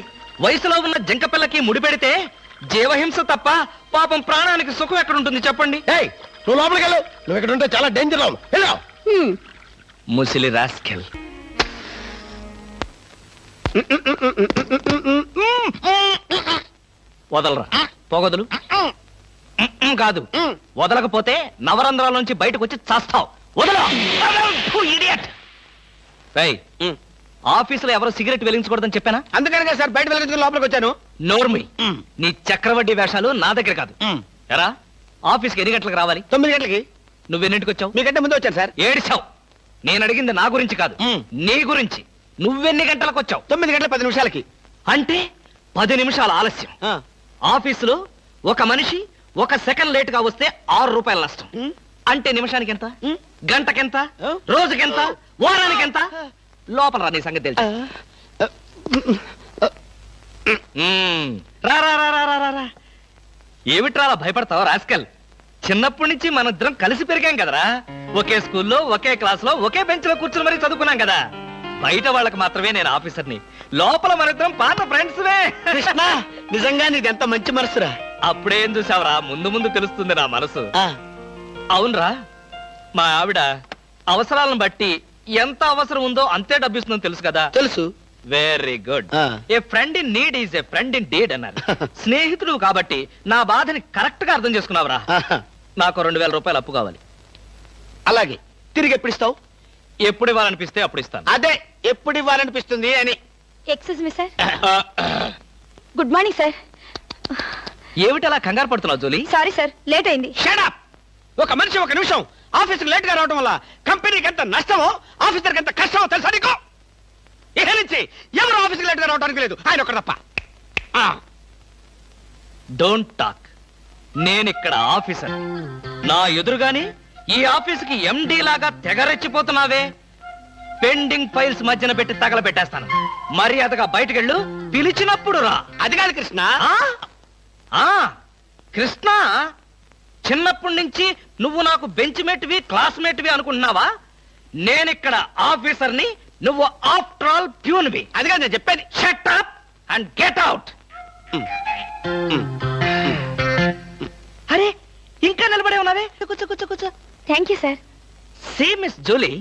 వయసులో ఉన్న జంక పిల్లకి ముడిపెడితే జీవహింస తప్ప పాపం ప్రాణానికి సుఖం ఎక్కడుంటుంది చెప్పండి? ఏయ్, నువ్వు లోపలికి వెళ్ళు. నువ్వు ఇక్కడ ఉంటే చాలా డేంజర్. వెళ్ళు. ముసిలి రాస్కెల్. వదలరా, పోగొదలు. కాదు, వదలకపోతే నవరంధ్రాల నుంచి బయటకు వచ్చి చస్తావు. వదలు. ఇడియట్. ఆఫీసులో ఎవరో సిగరెట్ వెలిగించకూడదని చెప్పానా? అందుకనే సార్ బయట వెళ్ళి లోపలికి వచ్చాను. నోర్మి, నీ చక్రవడ్డీ వేషాలు నా దగ్గర కాదు. ఎరా, ఆఫీస్కి ఎన్ని గంటలకు రావాలి? 9 గంటలకి. నువ్వెన్నింటికి వచ్చావు? మీకంటే ముందు వచ్చాను సార్. ఏడిచావు. నేను అడిగింది నా గురించి కాదు, నీ గురించి. నువ్వెన్ని గంటలకు వచ్చావు? 9 గంటల 10 నిమిషాలకి. అంటే 10 నిమిషాల ఆలస్యం. ఆఫీసులో ఒక మనిషి 1 సెకండ్ లేట్ గా వస్తే 6 రూపాయల నష్టం. అంటే నిమిషానికి ఎంత? గంటకెంత? రోజుకెంత? వారానికి ఎంత? లోపల రా, నీ సంగతి తెలుసు. రా రా రా రా రా రా. ఏమిట్రా అలా భయపడతావు రాస్కల్? చిన్నప్పటి నుంచి మనిద్దరం కలిసి పెరిగాం కదరా. ఒకే స్కూల్లో, ఒకే క్లాస్ లో, ఒకే బెంచ్ లో కూర్చుని మరీ చదువుకున్నాం కదా. బయట వాళ్ళకి మాత్రమే నేను ఆఫీసర్ని, లోపల మనిద్దరం పాత ఫ్రెండ్స్. నిజంగా నీది ఎంత మంచి మనసురా. అప్పుడేం చూసావురా, ముందు ముందు తెలుస్తుంది నా మనసు. అవునరా, మా ఆవిడ అవసరాలను బట్టి ఎంత అవసరం ఉందో అంతే డబ్బిస్తుందని తెలుసు కదా? తెలుసు. Very good. A friend in need is a friend indeed అన్నారు. స్నేహితుడు కాబట్టి నా బాధని కరెక్ట్ గా అర్థం చేసుకున్నావురా. నాకు 2000 రూపాయలు అప్పు కావాలి. అలాగే. తిరిగి ఎప్పుడు ఇస్తావు? ఎప్పుడు ఇవ్వాలనిపిస్తే అప్పుడు ఇస్తాను. అదే, ఎప్పుడు ఇవ్వాలనిపిస్తుంది అని. Excuse me sir. Good morning sir. ఏమిటి అలా కంగారు పడుతున్నావు జోలీ? సారీ సార్, లేట్ అయింది. షడప్! ఒక మనిషి ఒక నిమిషం ఆఫీస్కి లేట్ గా రావడం వల్ల కంపెనీకి ఎంత నష్టమో ఆఫీసర్కి ఎంత కష్టమో తెలుసా నీకు? ఇక నుంచి ఎవరు ఆఫీస్కి లేట్ గా రావడానికి లేదు, ఆయన ఒకరు తప్ప. Don't talk. నేనిక్కడ ఆఫీసర్. నా ఎదురుగాని ఈ ఆఫీసుకి ఎండి లాగా తెగరెచ్చిపోతున్నావే. పెండింగ్ ఫైల్స్ మధ్యన పెట్టి తగలబెట్టేస్తాను. మర్యాదగా బయటకెళ్ళు, పిలిచినప్పుడు రా. అది కాదు కృష్ణ. కృష్ణ, చిన్నప్పటి నుంచి నువ్వు నాకు బెంచ్ మేట్వి క్లాస్మేట్వి అనుకుంటున్నావా? నేనిక్కడ ఆఫీసర్ని, నువ్వు ఆఫ్టర్ ఆల్ ప్యూన్వి. అది కాదు నేను చెప్పేది. Shut up and get out. అరే, ఇంకా నిలబడే ఉన్నావే? కూర్చో కూర్చో కూర్చో. Thank you sir. See Miss Julie,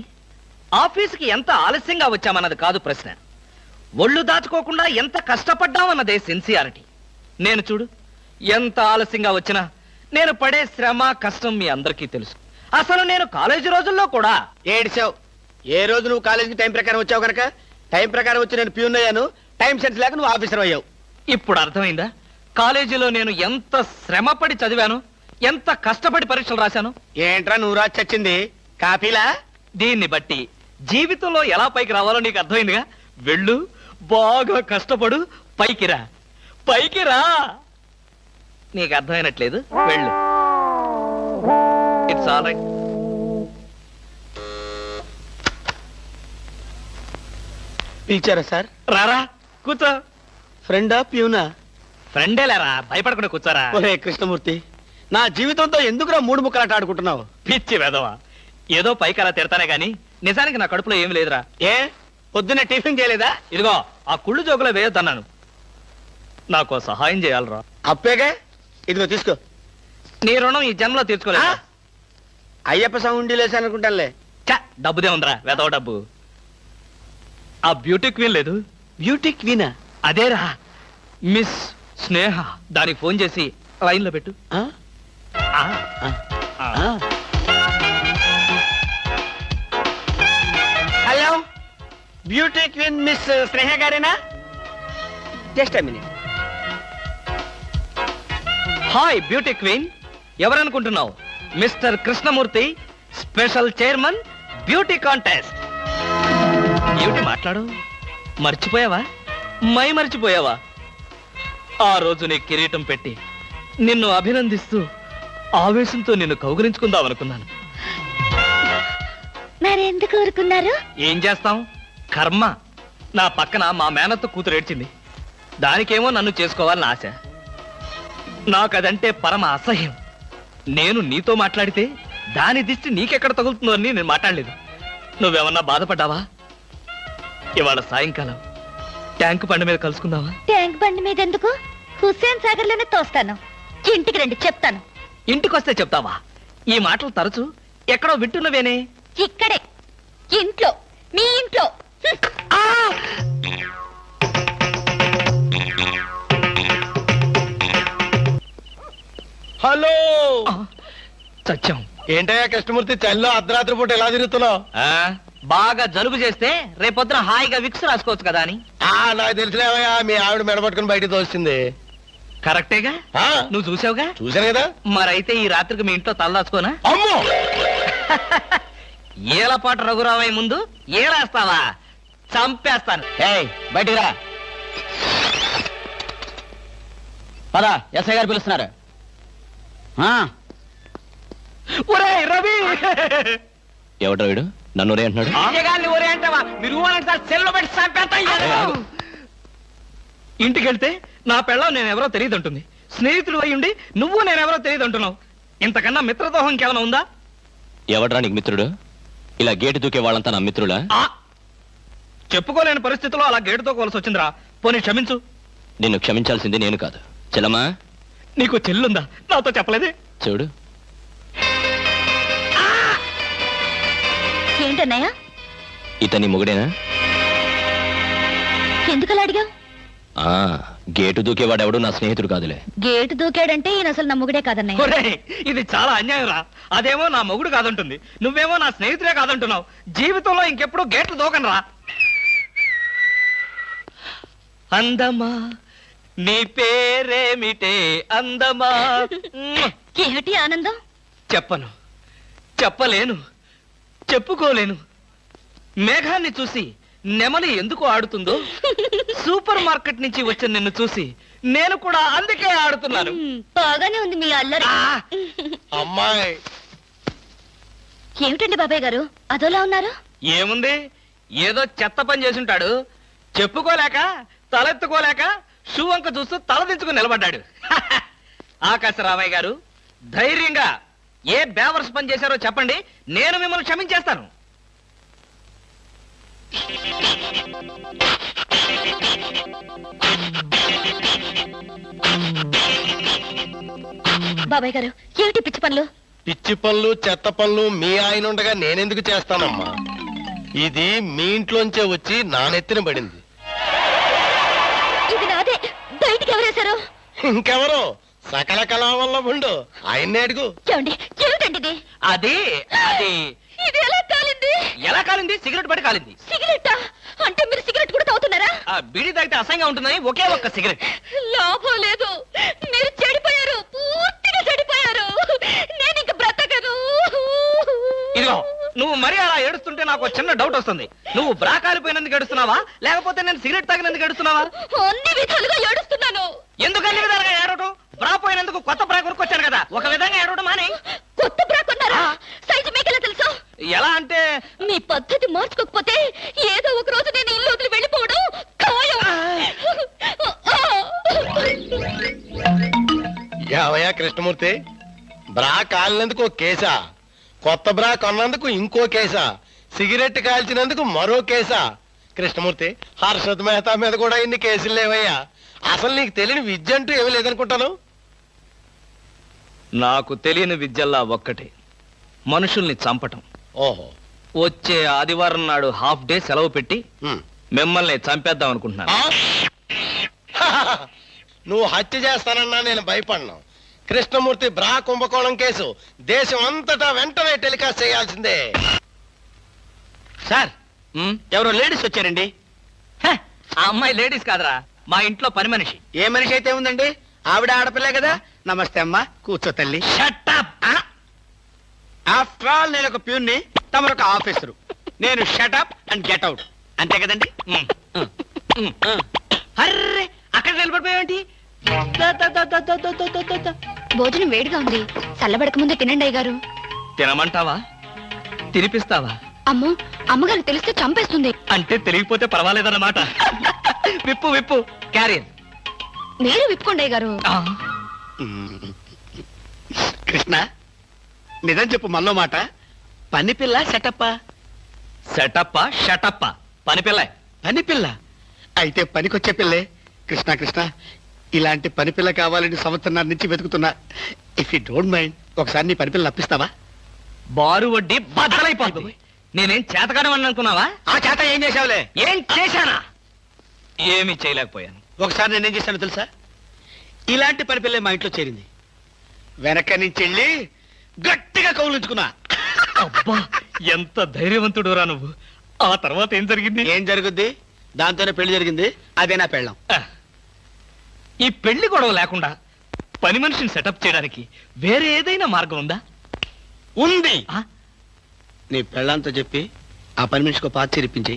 ఆఫీస్కి ఎంత ఆలస్యంగా వచ్చామన్నది కాదు ప్రశ్న. ఒళ్ళు దాచుకోకుండా ఎంత కష్టపడ్డామన్నదే సిన్సియారిటీ. నేను చూడు, ఎంత ఆలస్యంగా వచ్చినా నేను పడే శ్రమ కష్టం మీ అందరికీ తెలుసు. అసలు నేను కాలేజీ రోజుల్లో కూడా ఏడిచావు. ఏ రోజు నువ్వు కాలేజీకి టైం ప్రకారం వచ్చావు కనుక టైం ప్రకారం వచ్చి నేను ప్యూన్ అయ్యాను. టైం సెన్స్ లేక నువ్వు ఆఫీసర్ అయ్యావు. ఇప్పుడు అర్థమైందా కాలేజీలో నేను ఎంత శ్రమపడి చదివాను, ఎంత కష్టపడి పరీక్షలు రాశాను? ఏంట్రా నువ్వు రాసి చచ్చింది? కాపీలా? దీన్ని బట్టి జీవితంలో ఎలా పైకి రావాలో నీకు అర్థమైందిగా. వెళ్ళు, బాగా కష్టపడు, పైకి రా. పైకి రా. నీకు అర్థమైనట్లేదు, వెళ్ళు. It's all right. పిలిచారా సార్? రారా, కూర్చో. ఫ్రెండా ప్యూనా? ఫ్రెండేలేరా, భయపడకుండా కూర్చోరా. ఒరే కృష్ణమూర్తి, నా జీవితంతో ఎందుకురా మూడు ముక్కలాట ఆడుకుంటున్నావు? పిచ్చి వెదవా, ఏదో పైకి అలా తిడతానే గాని నిజానికి నా కడుపులో ఏమి లేదురా. ఏ పొద్దున్నే టిఫిన్ చేయలేదా? ఇదిగో ఆ కుళ్ళు జోకులో వేయొద్దన్నాను. నాకు సహాయం చేయాలరా. అప్పేగా, ఇదిగో తీసుకో. నీ రుణం ఈ జన్మలో తీర్చుకోలేదు. అయ్యప్ప సౌండి లేసానుకుంటానులే. డబ్బుదే ఉందిరా, వెదవ డబ్బు. ఆ బ్యూటీ క్వీన్ లేదు? బ్యూటీ క్వీనా? అదేరా, మిస్ స్నేహ. దానికి ఫోన్ చేసి లైన్ లో పెట్టు. Hello, beauty queen miss Sneha గారేనా? Just a minute. Hi beauty queen, ఎవరనుకుంటున్నావు? Mister Krishnamurthy, special chairman, beauty contest. ఏమిటి మాట్లాడు? మర్చిపోయావా? మర్చిపోయావా? ఆ రోజు నీ కిరీటం పెట్టి నిన్ను అభినందిస్తూ ఆవేశంతో నిన్ను కౌగిలించుకుందామనుకున్నాను. మరెందుకు ఊరుకున్నారు? ఏం చేస్తాం, కర్మ. నా పక్కన మా మేనత్త కూతురు ఏడ్చింది. దానికేమో నన్ను చేసుకోవాలని ఆశ. నాకదంటే పరమ అసహ్యం. నేను నీతో మాట్లాడితే దాని దిష్టి నీకెక్కడ తగులుతుందో అని నేను మాట్లాడలేదు. నువ్వేమన్నా బాధపడ్డావా? ఇవాళ సాయంకాలం ట్యాంక్ బండి మీద కలుసుకుందావా? ట్యాంక్ బండి మీద ఎందుకు? హుస్సేన్ సాగర్ లోనే తోస్తాను. ఇంటికి రండి, చెప్తాను. ఇంటికొస్తే చెప్తావా? ఈ మాటలు తరచు ఎక్కడో వింటున్నవేనే. ఇక్కడే, ఇంట్లో, మీ ఇంట్లో. హలో, సత్యం. ఏంటయ్యా కృష్ణమూర్తి, చల్లో అర్ధరాత్రి పూట ఎలా తిరుగుతున్నావు? బాగా జలుబు చేస్తే రేపొద్దున హాయిగా విక్స్ రాసుకోవచ్చు కదా అని. నాకు తెలిసినవయ్యా, మీ ఆవిడ మెడబట్టుకుని బయటికి తోస్తుంది. కరెక్టేగా, నువ్వు చూసావుగా. చూశాను కదా. మరైతే ఈ రాత్రికి మీ ఇంట్లో తలదాచుకోనా? అమ్మో, ఏలపాటు రఘురామయ్య ముందు ఏలేస్తావా? చంపేస్తాను. బయటికి రా. పదా, ఎస్ఐ గారు పిలుస్తున్నారు. ఒరేయ్ రవి! ఎవడ్రా వీడు నన్ను ఒరే అంటున్నాడు? ఒరే అంటావా? మీరు సెల్లో పెట్టి చంపేస్తా. ఇంటికి వెళ్తే నా పెళ్ళం నేనెవరో తెలియదు అంటుంది. స్నేహితుడు అయి ఉండి నువ్వు నేనెవరో తెలియదు అంటున్నావు. ఇంతకన్నా మిత్రదోహం ఇంకేమైనా ఉందా? ఎవడ్రా నీకు మిత్రుడు? ఇలా గేటు దూకే వాళ్ళంతా నా మిత్రులా? చెప్పుకోలేని పరిస్థితిలో అలా గేటుతో కోల్సి వచ్చిందిరా. పోనీ క్షమించు. నిన్ను క్షమించాల్సింది నేను కాదు. చెల్లమ్మా, నీకు చెల్లుందా? నాతో చెప్పలేదే. చూడు, ఏంటన్నయ్య? ఇతని మొగుడేనా? ఎందుకలా అడిగావు? గేటు దూకేవాడెవడు నా స్నేహితుడు కాదులే. గేటు దూకాడంటే ఈయన అసలు నా మొగుడే కాదన్నయ్య. ఒరేయ్, ఇది చాలా అన్యాయం రా. అదేమో నా మొగుడు కాదంటుంది, నువ్వేమో నా స్నేహితుడే కాదంటున్నావు. జీవితంలో ఇంకెప్పుడు గేట్లు దూకను రా. అందమా నీ పేరేమిటే అందమా ఏమిటి ఆనందం? చెప్పను, చెప్పలేను, చెప్పుకోలేను. మేఘాన్ని చూసి నెమలి ఎందుకు ఆడుతుందో సూపర్ మార్కెట్ నుంచి వచ్చిన నిన్ను చూసి నేను కూడా అందుకే ఆడుతున్నాను. బాగానే ఉంది మీ అల్లరి. అమ్మాయి ఏమిటండి బాబాయ్ గారు అదోలా ఉన్నారు? ఏముంది, ఏదో చెత్త పని చేసుంటాడు. చెప్పుకోలేక తలెత్తుకోలేక షూ వంక చూస్తూ తలదించుకుని నిలబడ్డాడు. ఆకాశరామయ్య గారు, ధైర్యంగా ఏ బేవర్స్ పని చేశారో చెప్పండి, నేను మిమ్మల్ని క్షమించేస్తాను. బాబాయ్ గారు ఏమిటి పిచ్చి పనులు? పిచ్చి పనులు చెత్త పనులు మీ ఆయన ఉండగా నేనెందుకు చేస్తానమ్మా? ఇది మీ ఇంట్లోంచే వచ్చి నా నెత్తిన పడింది. ఇది నాదే, బయటికి ఎవరేశారు? ఇంకెవరో సకల కళా వల్ల ఉండు ఆయన్నే అడుగు. ఏమండి ఏమిటండి ఇది? అది అది ఇది ఎలా కాలింది? ఎలా కాలింది? సిగరెట్ పడి కాలింది. సిగరెట్టా? అంటే మీరు సిగరెట్ కూడా తాగుతున్నారా? ఆ బీడీ తాగితే అసహ్యంగా ఉంటుందని ఒకే ఒక్క సిగరెట్. లాభం లేదు, మీరు చెడిపోయారు, పూర్తిగా చెడిపోయారు. నేను ఇంక బ్రతకను. ఇదిగో, నువ్వు మరీ అలా ఏడుస్తుంటే నాకు ఒక చిన్న డౌట్ వస్తుంది. నువ్వు బ్రా కాలిపోయినందుకు ఏడుస్తున్నావా, లేకపోతే నేను సిగరెట్ తాగినందుకు ఏడుస్తున్నావా? అన్ని విధాలుగా ఏడుస్తున్నాను. ఎందుకు అన్ని విధాలుగా ఏడవటం? బ్రా పోయినందుకు కొత్త బ్రా కొనుక్కొచ్చాను కదా, ఒక విధంగా ఏడవడం మాని. కొత్త బ్రా కొన్నారా? సైజు మీకెలా తెలుసు? ఎలా అంటే మీ పద్ధతి మార్చుకోకపోతే ఏదో ఒక రోజు నేను ఇల్లు వదిలి వెళ్ళిపోవడం ఖాయం. యావయ్యా కృష్ణమూర్తి, బ్రా కాలినందుకు ఒక కేసా, కొత్త బ్రా కొన్నందుకు ఇంకో కేసా, సిగరెట్ కాల్చినందుకు మరో కేసా? కృష్ణమూర్తి, హర్షద్ మెహతా మీద కూడా ఇన్ని కేసులు లేవయ్యా. అసలు నీకు తెలియని విద్య అంటూ ఏమీ లేదనుకుంటాను. నాకు తెలియని విద్యల్లా ఒక్కటే, మనుషుల్ని చంపటం. ఓహో, వచ్చే ఆదివారం నాడు హాఫ్ డే సెలవు పెట్టి మిమ్మల్ని చంపేద్దాం అనుకుంటున్నాను. నువ్వు హత్య చేస్తానన్నా నేను భయపడను. కృష్ణమూర్తి బ్రా కుంభకోణం కేసు దేశం అంతటా వెంటనే టెలికాస్ట్ చేయాల్సిందే. సార్, ఎవరో లేడీస్ వచ్చారండి. ఆ అమ్మాయి లేడీస్ కాదురా, మా ఇంట్లో పని మనిషి. ఏ మనిషి అయితే ఉందండి, ఆవిడ ఆడపిల్లే కదా. నమస్తే అమ్మా, కూర్చో తల్లి. ఆఫ్టర్ ఆల్ నేను ఒక ప్యూన్ని, తమరు ఒక ఆఫీసరు. నేను షటప్ అండ్ గెట్ అవుట్, అంతే కదండి? అర్రే, అక్కడ నిలబడిపోయావేంటి? భోజనం వేడిగా ఉంది, చల్లబడక ముందే తినండి అయ్యగారు. తినమంటావా? తినిపిస్తావా? అమ్మో, అమ్మగారికి తెలిస్తే చంపేస్తుంది. అంటే తెలియకపోతే పర్వాలేదన్నమాట. విప్పు విప్పు క్యారియర్. మీరు విప్పుకోండి అయ్యగారు. కృష్ణ, నిజం చెప్పు, మనలో మాట. పని పిల్ల సెటప్పా? సెటప్పా షటప్పా? పని పిల్ల. పని పిల్ల అయితే పనికొచ్చే పిల్లే. కృష్ణ కృష్ణ, ఇలాంటి పని పిల్ల కావాలని సంవత్సరం నుంచి వెతుకుతున్నా. ఇఫ్ యూ డోంట్ మైండ్, ఒకసారి నీ పని పిల్ల అప్పిస్తావా? బారు వడ్డీ బద్దలైపోతుంది. నేనేం చేతకాడమని అనుకున్నావా? ఆ చేత ఏం చేసావులే? ఏం చేశానా? ఏమీ చేయలేకపోయాను. ఒకసారి నేనేం చేశాను తెలుసా? ఇలాంటి పని పిల్ల మా ఇంట్లో చేరింది. వెనక నుంచి వెళ్ళి గట్టిగా కౌలించుకున్నా. అబ్బా, ఎంత ధైర్యవంతుడురా నువ్వు. ఆ తర్వాత ఏం జరిగింది? ఏం జరుగుద్ది? దాంతోనే పెళ్లి జరిగింది. అదే నా పెళ్ళం. ఈ పెళ్లి గొడవ లేకుండా పని మనిషిని సెటప్ చేయడానికి వేరే ఏదైనా మార్గం ఉందా? ఉంది. నీ పెళ్ళంతో చెప్పి ఆ పని మనిషికి పాత చేరిపించి.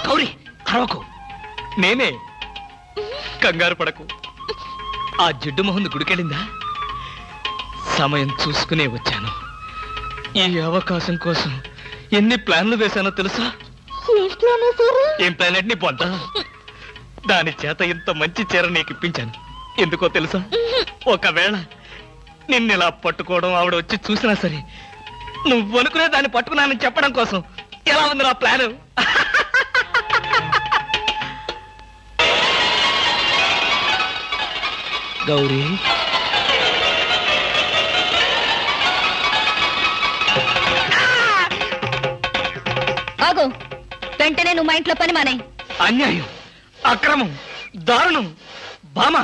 గౌరీ, అరవకు. నేనే. కంగారు పడకు. ఆ జిడ్డు మొహంది గుడికెళ్ళిందా? సమయం చూసుకునే వచ్చాను. ఈ అవకాశం కోసం ఎన్ని ప్లాన్లు వేశానో తెలుసా? ఏం ప్లాన్ అంటే నీ పొంద. దాని చేత ఇంత మంచి చీర నీకు ఇప్పించాను. ఎందుకో తెలుసా? ఒకవేళ నిన్నెలా పట్టుకోవడం ఆవిడ వచ్చి చూసినా సరే, నువ్వు అనుకునే దాన్ని పట్టుకున్నానని చెప్పడం కోసం. ఎలా ఉంది నా ప్లాను? గౌరీ, ఆగు, వెంటనే నువ్వు మా ఇంట్లో పని మానే. అన్యాయం, అక్రమం, దారుణం. బామ,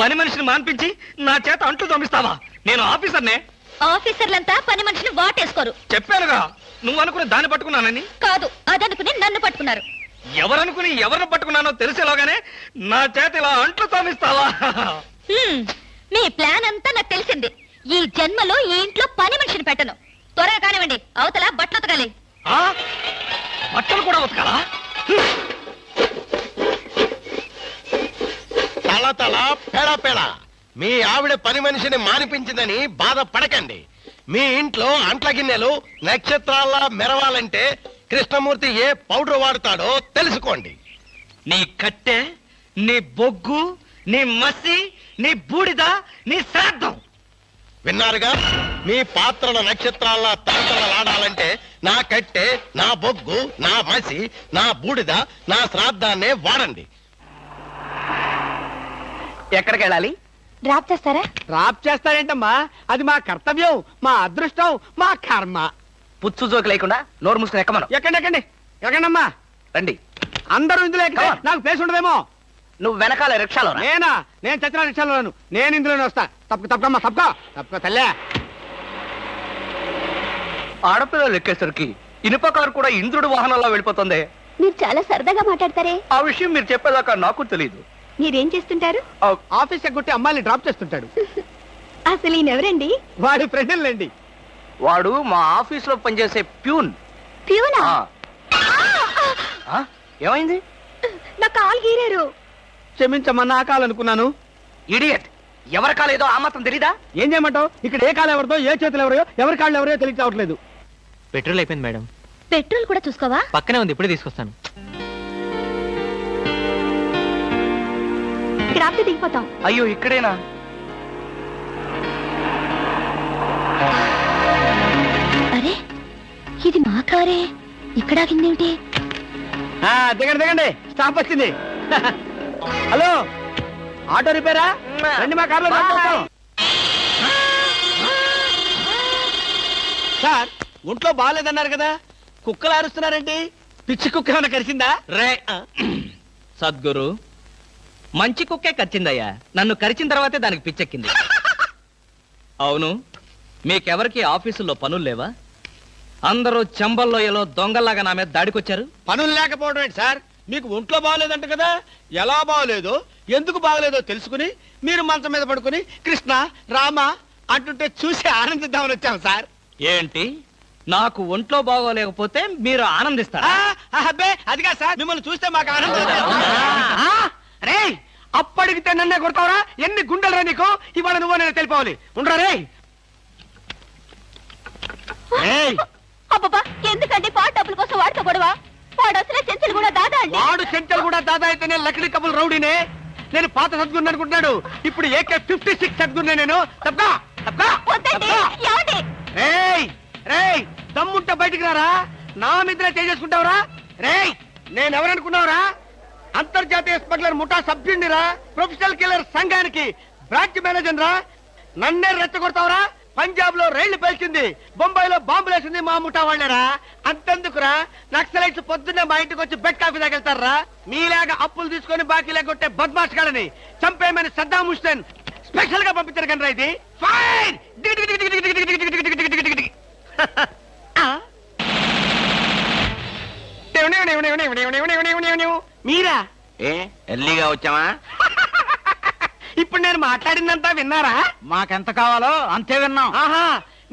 పని మనిషిని మాన్పించి నా చేత అంట్లు తోమిస్తావా? నేను ఆఫీసర్నే. ఆఫీసర్లంతా పని మనిషిని వాటేసుకోరు. చెప్పానుగా, నువ్వు అనుకుని దాన్ని పట్టుకున్నానని. కాదు, అదనుకుని నన్ను పట్టుకున్నారు. ఎవరనుకుని ఎవరిని పట్టుకున్నానో తెలిసేలాగానే నా చేత ఇలా అంట్లు తోమిస్తావా? మీ ప్లాన్ అంతా నాకు తెలిసింది. ఈ జన్మలో ఈ ఇంట్లో పని మనిషిని పెట్టను. త్వరగా కానివ్వండి, అవతల బట్టలు ఉతకాలి. ఆ? బట్టలు కూడా ఉతకాలా? తల తల పెడ పెడ మీ ఆవిడ పని మనిషిని మానిపించిందని బాధపడకండి. మీ ఇంట్లో అంట్ల గిన్నెలు నక్షత్రాల్లా మెరవాలంటే కృష్ణమూర్తి ఏ పౌడర్ వాడతాడో తెలుసుకోండి. నీ కట్టె, నీ బొగ్గు, నీ మసి, నీ బూడిద, నీ శ్రాద్ధం. విన్నారుగా, మీ పాత్రల నక్షత్రాల్లా తలతలలాడాలంటే నా కట్టె, నా బొగ్గు, నా మసి, నా బూడిద, నా శ్రాద్ధాన్నే వాడండి. ఎక్కడికి వెళ్ళాలి? డ్రాప్ చేస్తారా? డ్రాప్ చేస్తారేంటమ్మా? అది మా కర్తవ్యం, మా అదృష్టం, మా కర్మ. పుచ్చు జోకి లేకుండా నోరు మూసుకుని ఎక్కమను. ఎక్కండి ఎక్కండమ్మా, రండి. అందరూ ఇందులో ఎక్కితే నాకు ప్లేస్ ఉండదేమో. నువ్వు వెనకాల రిక్షాలో? నేనా? నేను చచ్చిన రిక్షాలోను. నేను ఇందులోనే వస్తా. తప్పకమ్మా, తప్పక తల్లే. ఆడపిల్లలు ఎక్కేసరికి ఇనుప కారు కూడా ఇంద్రుడు వాహనంలో వెళ్ళిపోతుంది. మీరు చాలా సరదాగా మాట్లాడతారే. ఆ విషయం మీరు చెప్పేదాకా నాకు తెలియదు. మీరేం చేస్తుంటారు? ఆఫీస్ ఎగ్గొట్టి అమ్మాయిని డ్రాప్ చేస్తుంటాడు. అసలు ఈయనెవరండి? వాడి ఫ్రెండ్లండి. వాడు మా ఆఫీస్ లో పనిచేసే ప్యూన్. ప్యూనా? ఏమైంది? నా కాలు గీరారు. క్షమించమ్మా, నా కాలనుకున్నాను. ఇడియట్, ఎవరి కాలేదో ఆ మాత్రం తెలీదా? ఏం చేయమంటావు? ఇక్కడ ఏ కాలు ఎవరిదో, ఏ చేతులు ఎవరో, ఎవరి కాళ్ళు ఎవరో తెలిసి రావట్లేదు. పెట్రోల్ అయిపోయింది మేడం. పెట్రోల్ కూడా చూసుకోవా? పక్కనే ఉంది, ఇప్పుడే తీసుకొస్తాను. ఇక్కడ ఆపితే దిగిపోతాం. అయ్యో, ఇక్కడేనా? అరే, ఇది మా కారే. ఇక్కడ ఆగిందేమిటి? దిగండి, స్టాప్ వచ్చింది. హలో, ఆటో రిపేరా? రండి మా కార్లో. సార్, ఒంట్లో బాగాలేదన్నారు కదా, కుక్కలు అరుస్తున్నారేంటి? పిచ్చి కుక్క ఏమైనా కరిచిందా? రే సద్గురు, మంచి కుక్కే కరిచిందయ్యా. నన్ను కరిచిన తర్వాతే దానికి పిచ్చెక్కింది. అవును, మీకెవరికి ఆఫీసుల్లో పనులు లేవా? అందరూ చెంబల్లోయలో దొంగల్లాగా నా మీద దాడికొచ్చారు. పనులు లేకపోవడం ఏంటి సార్? మీకు ఒంట్లో బాగలేదంట కదా, ఎలా బాగలేదో, ఎందుకు బాగలేదో తెలుసుకుని మీరు మంచం మీద పడుకుని కృష్ణ రామ అంటుంటే చూసి ఆనందిద్దామని వచ్చాం సార్. ఏంటి, నాకు ఒంట్లో బాగోలేకపోతే మీరు ఆనందిస్తారా? అబ్బే, అదిగా సార్, మిమ్మల్ని చూస్తే మాకు ఆనందం. రే, అప్పడిగితే నన్నే కొడతావరా? ఎన్ని గుండెలరా నీకు? ఇవాళ నువ్వు నేను తెలిపోవాలి. ఉండరా రే? అబ్బబ్బా, ఎందుకండి పాట డబ్బుల కోసం వాడుతూ గొడవ? వాడు అసలే చెంచలు కూడా దాదా అండి. వాడు చెంచలు కూడా దాదా అయితేనే లక్డీ కబుల్ రౌడీనే. నేను పాత సద్గురు అనుకుంటున్నాడు, ఇప్పుడు AK-56 సద్గురునే నేను. రేయ్, దమ్ముంటే బయటికి రారా? నా మీద చేసుకుంటావురా? రేయ్, నేనెవరనుకున్నావురా? అంతర్జాతీయ స్మగ్లర్ ముఠా సభ్యుడిరా, ప్రొఫెషనల్ కిల్లర్ సంఘానికి బ్రాంచ్ మేనేజర్ రా. నన్నే రెచ్చగొడతావురా? పంజాబ్ లో రైళ్లు పేల్చింది, బొంబాయిలో బాంబులు వేసింది మా ముఠా వాళ్ళరా. అంతెందుకురా, నక్సలైట్స్ పొద్దున్నే మా ఇంటికి వచ్చి బెడ్ కాఫీ తాగెళ్తారా? మీలాగా అప్పులు తీసుకొని బాకీ లేకొట్టే బద్మాష్ గాలని చంపేయమని సద్దాం హుస్సేన్ స్పెషల్ గా పంపించారు కనరా. ఇది ఫైన్. మీరా? ఎర్లీగా వచ్చావా? ఇప్పుడు నేను మాట్లాడిందంతా విన్నారా? మాకెంత కావాలో అంతే విన్నాం. ఆహా,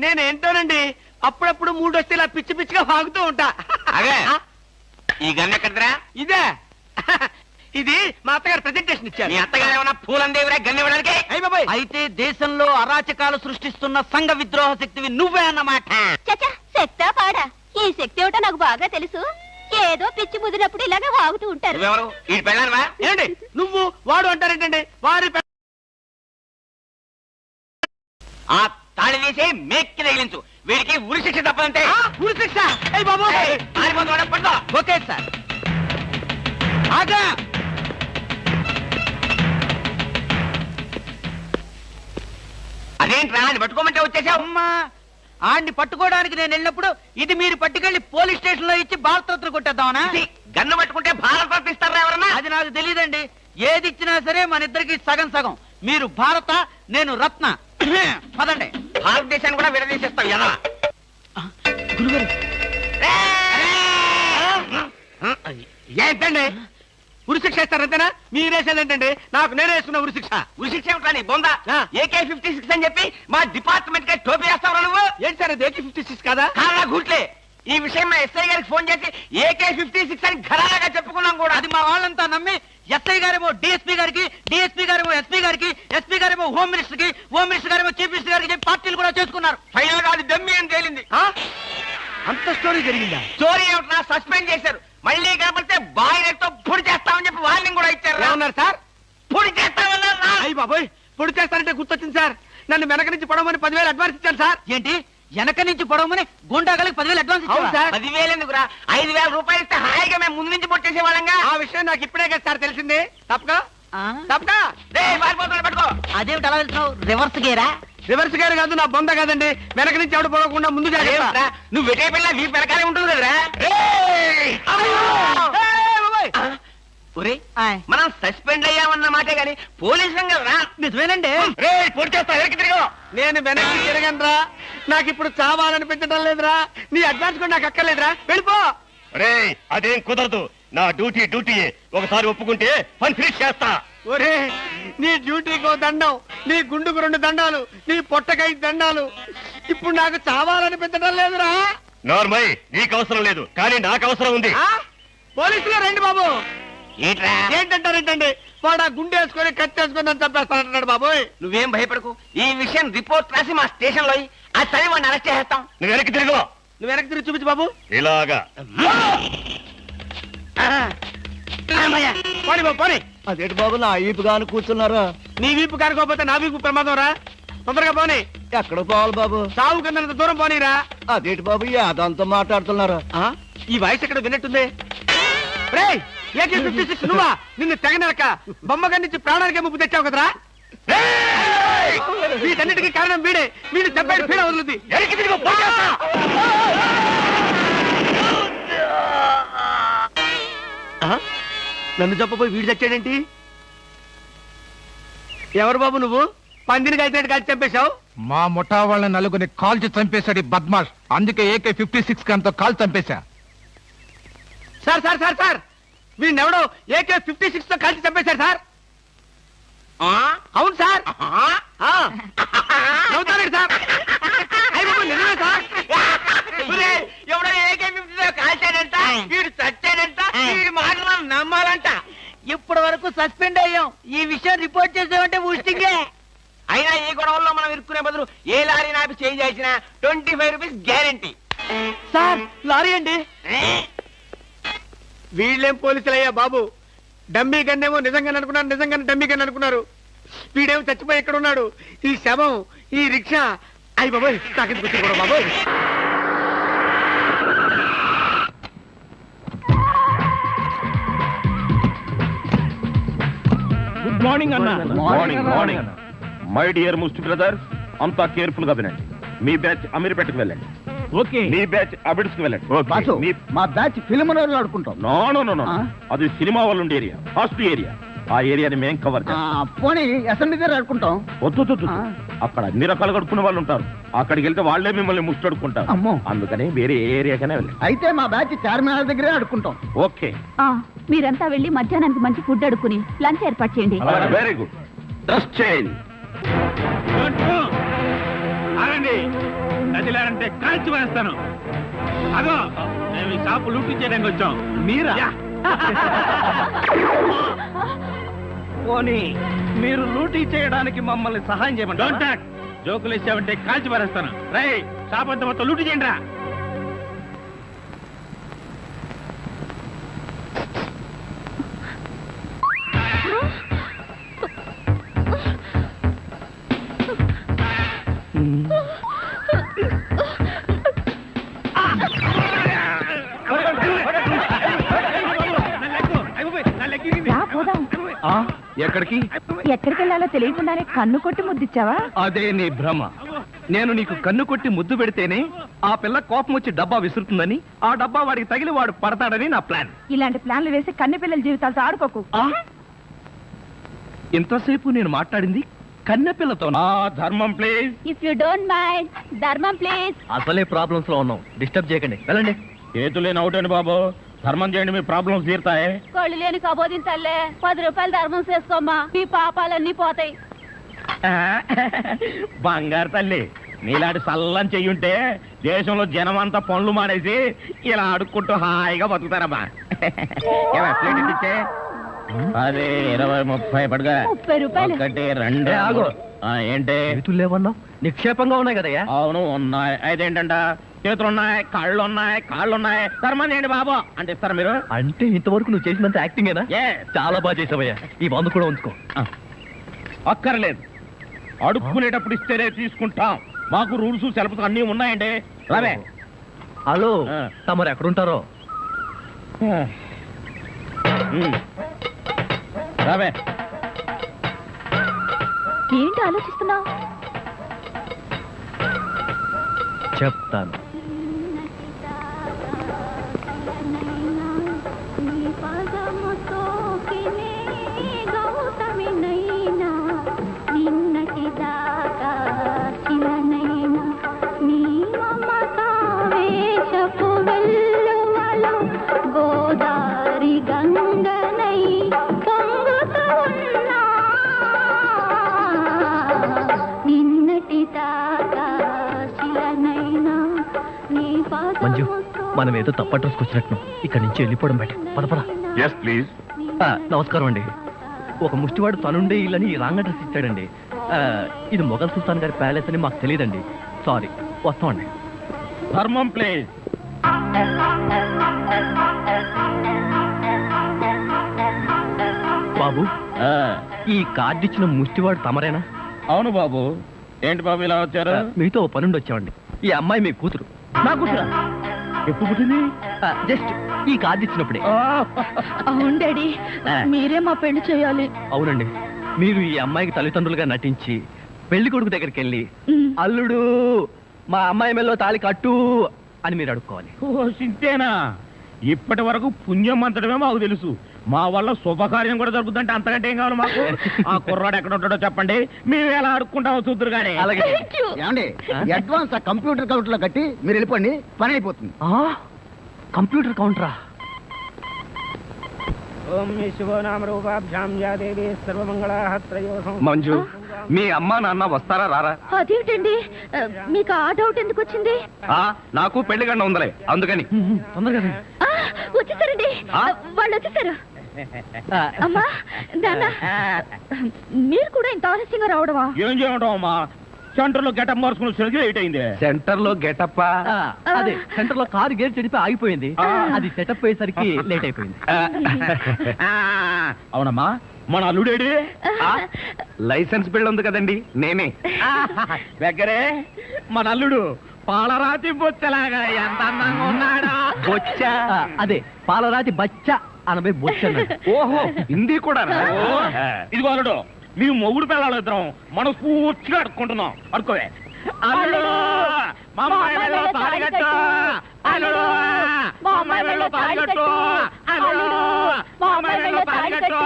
నేనేంటోనండి, అప్పుడప్పుడు మూడు వస్తే ఇలా పిచ్చి పిచ్చిగా వాగుతూ ఉంటా. ఈ గన్ ఎక్కడరా? ఇదే, ఇది మా అత్తగారు ప్రెజెంటేషన్ ఇచ్చారు. మీ అత్తగారు ఏమన్నా పూలందేవిరా గన్ ఇవ్వడానికి? అయ్య బాబాయ్, అయితే దేశంలో అరాచకాలు సృష్టిస్తున్న సంఘ విద్రోహ శక్తివి నువ్వే అన్నమాట. చచ్చా, శక్తా పాడా? ఈ శక్తి ఏమిటో నాకు బాగా తెలుసు. ఏదో పిచ్చి ముదిరినప్పుడు ఇలాగే వాగుతూ ఉంటారు. నువ్వెవరు? ఈ పెళ్ళానువా? ఏంటి నువ్వు వాడు అంటారేంటండి? వారి ఆ తాళి తీసి మేక్కి తగిలించు. వీడికి ఉరి శిక్ష తప్పదంటే. ఉరి శిక్ష? అయ్య బాబు, ఓకే సార్. ఆగా, అదేంట్రా, అది పట్టుకోమంటే వచ్చేసావు? అమ్మా, ఆడిని పట్టుకోవడానికి నేను వెళ్ళినప్పుడు ఇది మీరు పట్టుకెళ్లి పోలీస్ స్టేషన్ లో ఇచ్చి భారతరత్న కొట్టేద్దామనా? గన్ను పట్టుకుంటే భారత ఇస్తారా ఎవరన్నా? అది నాకు తెలియదండి. ఏది ఇచ్చినా సరే మన ఇద్దరికి సగం సగం. మీరు భారత, నేను రత్న. పదండి. భారతదేశాన్ని కూడా విడదీసేస్తాం ఎలా ఏంటండి ఉరిశిక్ష ఇస్తారంతేనా? మీరేసేదేంటండి? నాకు నేనే వేసుకున్న ఉరిశిక్ష. ఉరిశిక్ష ఏమిటని బొందా ఆ. AK-56 అని చెప్పి మా డిపార్ట్మెంట్ కి టోపీ వేస్తావు నువ్వు ఏంటి సార్ అది AK-56 కాదా? కాలా గుట్లే ఈ విషయం మా ఎస్ఐ గారికి ఫోన్ చేసి AK-56 అని ఘరాగా చెప్పుకున్నాం కూడా. అది మా వాళ్ళంతా నమ్మి ఎస్ఐ గారేమో డిఎస్పీ గారికి, డిఎస్పీ గారేమో ఎస్పీ గారికి, ఎస్పీ గారేమో హోమ్ మినిస్టర్ కి, హోమ్ మినిస్టర్ గారేమో చీఫ్ మినిస్టర్ గారికి చెప్పి పార్టీలు కూడా చేసుకున్నారు. ఫైనల్ గా అది దమ్మి అని తేలింది. ఆ? అంత స్టోరీ జరిగిందా? స్టోరీ ఏమిటా సస్పెండ్ చేశారు. మళ్ళీ కనపడితే బాయిలర్ తో పొడి చేస్తామని చెప్పి వార్నింగ్ కూడా ఇచ్చారు. ఏమన్నారు సార్? పొడి చేస్తామన్నారు రా. అయ్యి బాబోయ్, పొడి చేస్తానంటే గుర్తొచ్చింది సార్. నన్ను వెనక నుంచి పొడవమని 10,000 అడ్వాన్స్ ఇచ్చాను సార్. ఏంటి? వెనక నుంచి పొడవమని గుండాగలకి 10,000 అడ్వాన్స్ ఇచ్చాను సార్. 10,000 ఎందుకురా? 5,000 రూపాయలు ఇస్తే హాయిగా మేము ముందు నుంచి పొట్టేసే వాళ్ళంగా. ఆ విషయం నాకు ఇప్పుడే కదా సార్ తెలిసింది. తప్పగా పట్టుకో. అదేమిటి అలా వెళ్తున్నావు? రివర్స్ గేరా? రివర్స్ గేర్ కాదు, నా బొంద కాదండి. వెనక నుంచి ఎవడు పొడవకుండా ముందు అదేమిట్రా? నువ్వు వెటే పిల్ల వీపు వెనకాలే ఉంటుంది కదరా. మనం సస్పెండ్ అయ్యామన్న మాటే గాని పోలీసులం కదరా. నిజమేనండి. పొడి చేస్తా వెనక్కి తిరిగి. నేను వెనక్కి తిరగనరా. నాకు ఇప్పుడు చావాలనిపించడం లేదురా. నీ అడ్వాన్స్ కూడా నాకు అక్కర్లేదురా. వెళ్ళిపో. అదేం కుదరదు. నా డ్యూటీ ఒకసారి ఒప్పుకుంటే పని ఫినిష్ చేస్తా. ఒరే, నీ డ్యూటీకో దండం, నీ గుండుకు 2 దండాలు, నీ పొట్టకై దండాలు. ఇప్పుడు నాకు చావాలనిపించడం లేదురా. నార్మల్ నీకు అవసరం లేదు కానీ నాకు అవసరం ఉంది. పోలీసులు రండి బాబు. ఏంట్రా? ఏంటంటారేంటండి? వాడు ఆ గుండె వేసుకొని కత్తి వేసుకొని నన్ను చంపేస్తానంటున్నాడు బాబోయ్. నువ్వేం భయపడకు. ఈ విషయం రిపోర్ట్ రాసి మా స్టేషన్ లో ఆ చదివి వాడిని అరెస్ట్ చేస్తాం. నువ్వు వెనక్కి తిరుగు. నువ్వు వెనక్కి తిరిగి చూపించు బాబు. ఇలాగా పోనీ బాబు పోనీ. అదేంటి బాబు నా ఈపు కాను కూర్చున్నారా? నీ వీపు కానుకోకపోతే నా వీపు ప్రమాదం రా. తొందరగా పోనీ. ఎక్కడ పోవాలి బాబు? సాగు కన్నంత దూరం పోనీరా. అదేంటి బాబు అదంతా మాట్లాడుతున్నారా? ఈ వాయిస్ ఎక్కడ విన్నట్టుంది? రేయ్, AK-56 నువ్వా? నిన్ను తెగనరక బొమ్మగారి నుంచి ప్రాణానికే ముప్పు తెచ్చావు కదరా. వీటన్నిటికీ కారణం వీడే. వీడు చెప్పాడు పీడ వదులుద్ది. నన్ను చెప్పబోయి వీడు చచ్చాడేంటి? ఎవరు బాబు నువ్వు? పందిని కలిసినట్టు కలిసి చంపేశావు. మా ముఠా వాళ్ళ నలుగురిని కాల్చి చంపేశాడు ఈ బద్మాష్. అందుకే AK-56 గన్తో కాల్ చంపేశా. సార్ సార్ సార్ సార్, వీడినెవడో AK-56 తో కలిసి చంపేశారు సార్. అవును సార్. నవ్వుతారండి సార్. నిజమే సార్. ఎవడో AK-56 కాల్చాడంట, వీడు చచ్చాడంట, వీడి మాటలు నమ్మాలంట. ఇప్పటి వరకు సస్పెండ్ అయ్యాం. ఈ విషయం రిపోర్ట్ చేసామంటే ఊస్టింగే. అయినా ఈ గొడవల్లో మనం ఇరుక్కునే బదులు ఏ లారీ నాపి చేంజ్ చేసినా 25 రూపీస్ గ్యారెంటీ. సార్ లారీ అండి. వీళ్ళేం పోలీసులయ్యా బాబు. డమ్మీ గన్నేమో నిజంగానే అనుకున్నారు, నిజంగానే డమ్మీ గన్ అనుకున్నారు. వీడేమో చచ్చిపోయి ఎక్కడ ఉన్నాడు? ఈ శవం, ఈ రిక్షా. అయ్యి బాబోయ్, నాకెందుకు వచ్చింది కూడా బాబోయ్. గుడ్ మార్నింగ్ అన్న. మార్నింగ్. మై డియర్ ముస్టి బ్రదర్స్, అంతా కేర్ఫుల్ గా వినండి. మీ బ్యాచ్ అమీర్పేటకు వెళ్ళండి. ఓకే. మీ బ్యాచ్ అబిడ్స్ కి వెళ్ళండి. బాసు, మీ మా బ్యాచ్ ఫిల్మ్ ఆడుకుంటాం. నో అది సినిమా వాళ్ళు ఉండే ఏరియా, ఫస్ట్ ఏరియా. ఆ ఏరియాని మేం కవర్ చేస్తాం. పోనీ అసెంబ్లీ దగ్గర ఆడుకుంటాం. వద్దు అక్కడ అన్ని రకాలు కడుక్కునే వాళ్ళు ఉంటారు. అక్కడికి వెళ్తే వాళ్ళే మిమ్మల్ని ముష్టి అడుక్కుంటారు. అమ్మో. అందుకని వేరే ఏరియాకనే వెళ్ళండి. అయితే మా బ్యాచ్ చార్మినార్ దగ్గరే ఆడుకుంటాం. ఓకే, మీరంతా వెళ్ళి మధ్యాహ్నానికి మంచి ఫుడ్ అడుక్కుని లంచ్ ఏర్పాటు చేయండి. Very good. Dress change. ఆగండి, నదిలారంటే కాల్చి వేస్తాను. అదో మేము ఈ షాపు లూటీ చేయడానికి వచ్చాం. మీరా? పోనీ మీరు లూటీ చేయడానికి మమ్మల్ని సహాయం చేయమండి. Don't talk. జోకులు వేసామంటే కాల్చి పారేస్తాను. రై, షాప్ అంతా మొత్తం లూటీ చేయండి రా. ఎక్కడికి? ఎక్కడికి వెళ్ళాలో తెలియకుండానే కన్ను కొట్టి ముద్దిచ్చావా? అదే నీ భ్రమ. నేను నీకు కన్ను కొట్టి ముద్దు పెడితేనే ఆ పిల్ల కోపం వచ్చి డబ్బా విసురుతుందని, ఆ డబ్బా వాడికి తగిలి వాడు పడతాడని నా ప్లాన్. ఇలాంటి ప్లాన్లు వేసి కన్నె పిల్లల జీవితాలతో ఆడుకోకు. ఇంతసేపు నేను మాట్లాడింది కన్నెపిల్లతో. ధర్మం please. If you don't mind ధర్మం ప్లీజ్. అసలే ప్రాబ్లమ్స్ లో ఉన్నాం, డిస్టర్బ్ చేయకండి, వెళ్ళండి. చేతులేని అవుటండి బాబు, ధర్మం చేయండి, మీ ప్రాబ్లమ్స్ తీరుతాయి. కోళ్ళు లేని కబోదిన తల్లే 10 రూపాయలు ధర్మం చేసుకోమ్మా, మీ పాపాలన్నీ పోతాయి. బంగారు తల్లి, నీలాంటి సల్లం చెయ్యుంటే దేశంలో జనం అంతా పనులు మానేసి ఇలా అడుక్కుంటూ హాయిగా బతుకుతారమ్మా. ప్లేట్ ఇచ్చే 10, 20, 30 పడగా 30 రూపాయలు. 1, 2 ఆగు. ఏంటి చేతులు లేవన్నావు, నిక్షేపంగా ఉన్నాయి కదయ్యా. అవును ఉన్నాయి. అయితేంటంట, చేతులున్నాయి, కాళ్ళున్నాయి, ధర్మం చేయండి బాబు అంటే ఇస్తారా మీరు? అంటే ఇంతవరకు నువ్వు చేసినంత యాక్టింగేనా? చాలా బాగా చేసావయ్యా, ఈ మందు కూడా ఉంచుకో. అక్కర్లేదు, అడుక్కునేటప్పుడు ఇస్తేనే తీసుకుంటాం. మాకు రూల్స్ సెలవులు అన్నీ ఉన్నాయండి. రావే. హలో, తమరు ఎక్కడుంటారో? రావే. ఏంటి ఆలోచిస్తున్నావు? చెప్తాను. గోదారి గంగనై పొంగుతూ ఉన్నా నిన్నటి దాకా శిలనైనా నీ మంజు, పాదముతో మనం ఏదో తప్ప అడ్రస్కి వచ్చినట్టు ఇక్కడి నుంచి వెళ్ళిపోవడం బయట. పదపద. Yes please. నమస్కారం అండి. ఒక ముష్టివాడు తనుండే ఇల్లని రాంగ్ అడ్రస్ ఇచ్చాడండి. ఇది మొఘల్ సుల్తాన్ గారి ప్యాలెస్ అని మాకు తెలియదండి. సారీ, వస్తామండి. ధర్మం ప్లీజ్. బాబు, ఈ కార్డు ఇచ్చిన ముష్టివాడు తమరేనా? అవును బాబు. ఏంటి బాబు ఇలా వచ్చారు? మీతో ఓ పనుండి వచ్చామండి. ఈ అమ్మాయి మీ కూతురు. నా కూతురా? ఎప్పుడు పుట్టింది? జస్ట్ ఈ కార్డు ఇచ్చినప్పుడే. అవును డాడీ, మీరే మా పెళ్లి చేయాలి. అవునండి, మీరు ఈ అమ్మాయికి తల్లిదండ్రులుగా నటించి పెళ్లి కొడుకు దగ్గరికి వెళ్ళి అల్లుడు మా అమ్మాయి మెల్లో తాళి కట్టు అని మీరు అడుక్కోవాలి. ఓ సింతేనా? ఇప్పటి వరకు పుణ్యం అంతటమే మాకు తెలుసు. మా వల్ల శుభకార్యం కూడా జరుగుతుందంటే అంతకంటే ఏం కావాలి మాకు? ఆ కుర్రాడు ఎక్కడ ఉంటాడో చెప్పండి, మేము ఎలా అడుక్కుంటామో చూద్దరు కానీ. అలాగే. ఏమండి, అడ్వాన్స్ ఆ కంప్యూటర్ కౌంటర్ లో కట్టి మీరు వెళ్ళిపోండి, పని అయిపోతుంది. కంప్యూటర్ కౌంటరా? మంజు, మీ అమ్మా నాన్న వస్తారా రారా? అదేంటండి, మీకు ఆ డౌట్ ఎందుకు వచ్చింది? నాకు పెళ్లి గంట ఉందలే, అందుకని. తొందరగా వచ్చేసారండి, వాళ్ళు వచ్చేసారు. అమ్మా నాన్న, మీరు కూడా ఇంత ఆలస్యంగా రావడమా? ఏం చేయడం అమ్మా, సెంటర్ లో గెటప్ మార్చుకుని సరిగ్గా లేట్ అయింది. సెంటర్ లో గెటప్? అదే, సెంటర్ లో కారు గేర్ చెడిపి ఆగిపోయింది. అది సెటప్ అయ్యేసరికి లేట్ అయిపోయింది. అవునమ్మా, మన అల్లుడేడి? లైసెన్స్ బిల్ ఉంది కదండి, నేనే. దగ్గరే మన అల్లుడు పాలరాతి బొచ్చలాగా ఎంత అందంగా ఉన్నాడా? బొచ్చ? అదే, పాలరాతి బచ్చ అనబై బొచ్చ. ఓహో, హిందీ కూడా. ఇదిగో అల్లుడు, మేము మొగుడు పిల్లలు ఇద్దరం మనం పూర్తిగా అడుక్కుంటున్నాం. అడుకోవే. అల్లుడు, మా అమ్మాయి మెడలో తాళి కట్టు. అల్లుడు, మా అమ్మాయి మెడలో తాళి కట్టు. అల్లుడు, మా అమ్మాయి మెడలో తాళి కట్టు.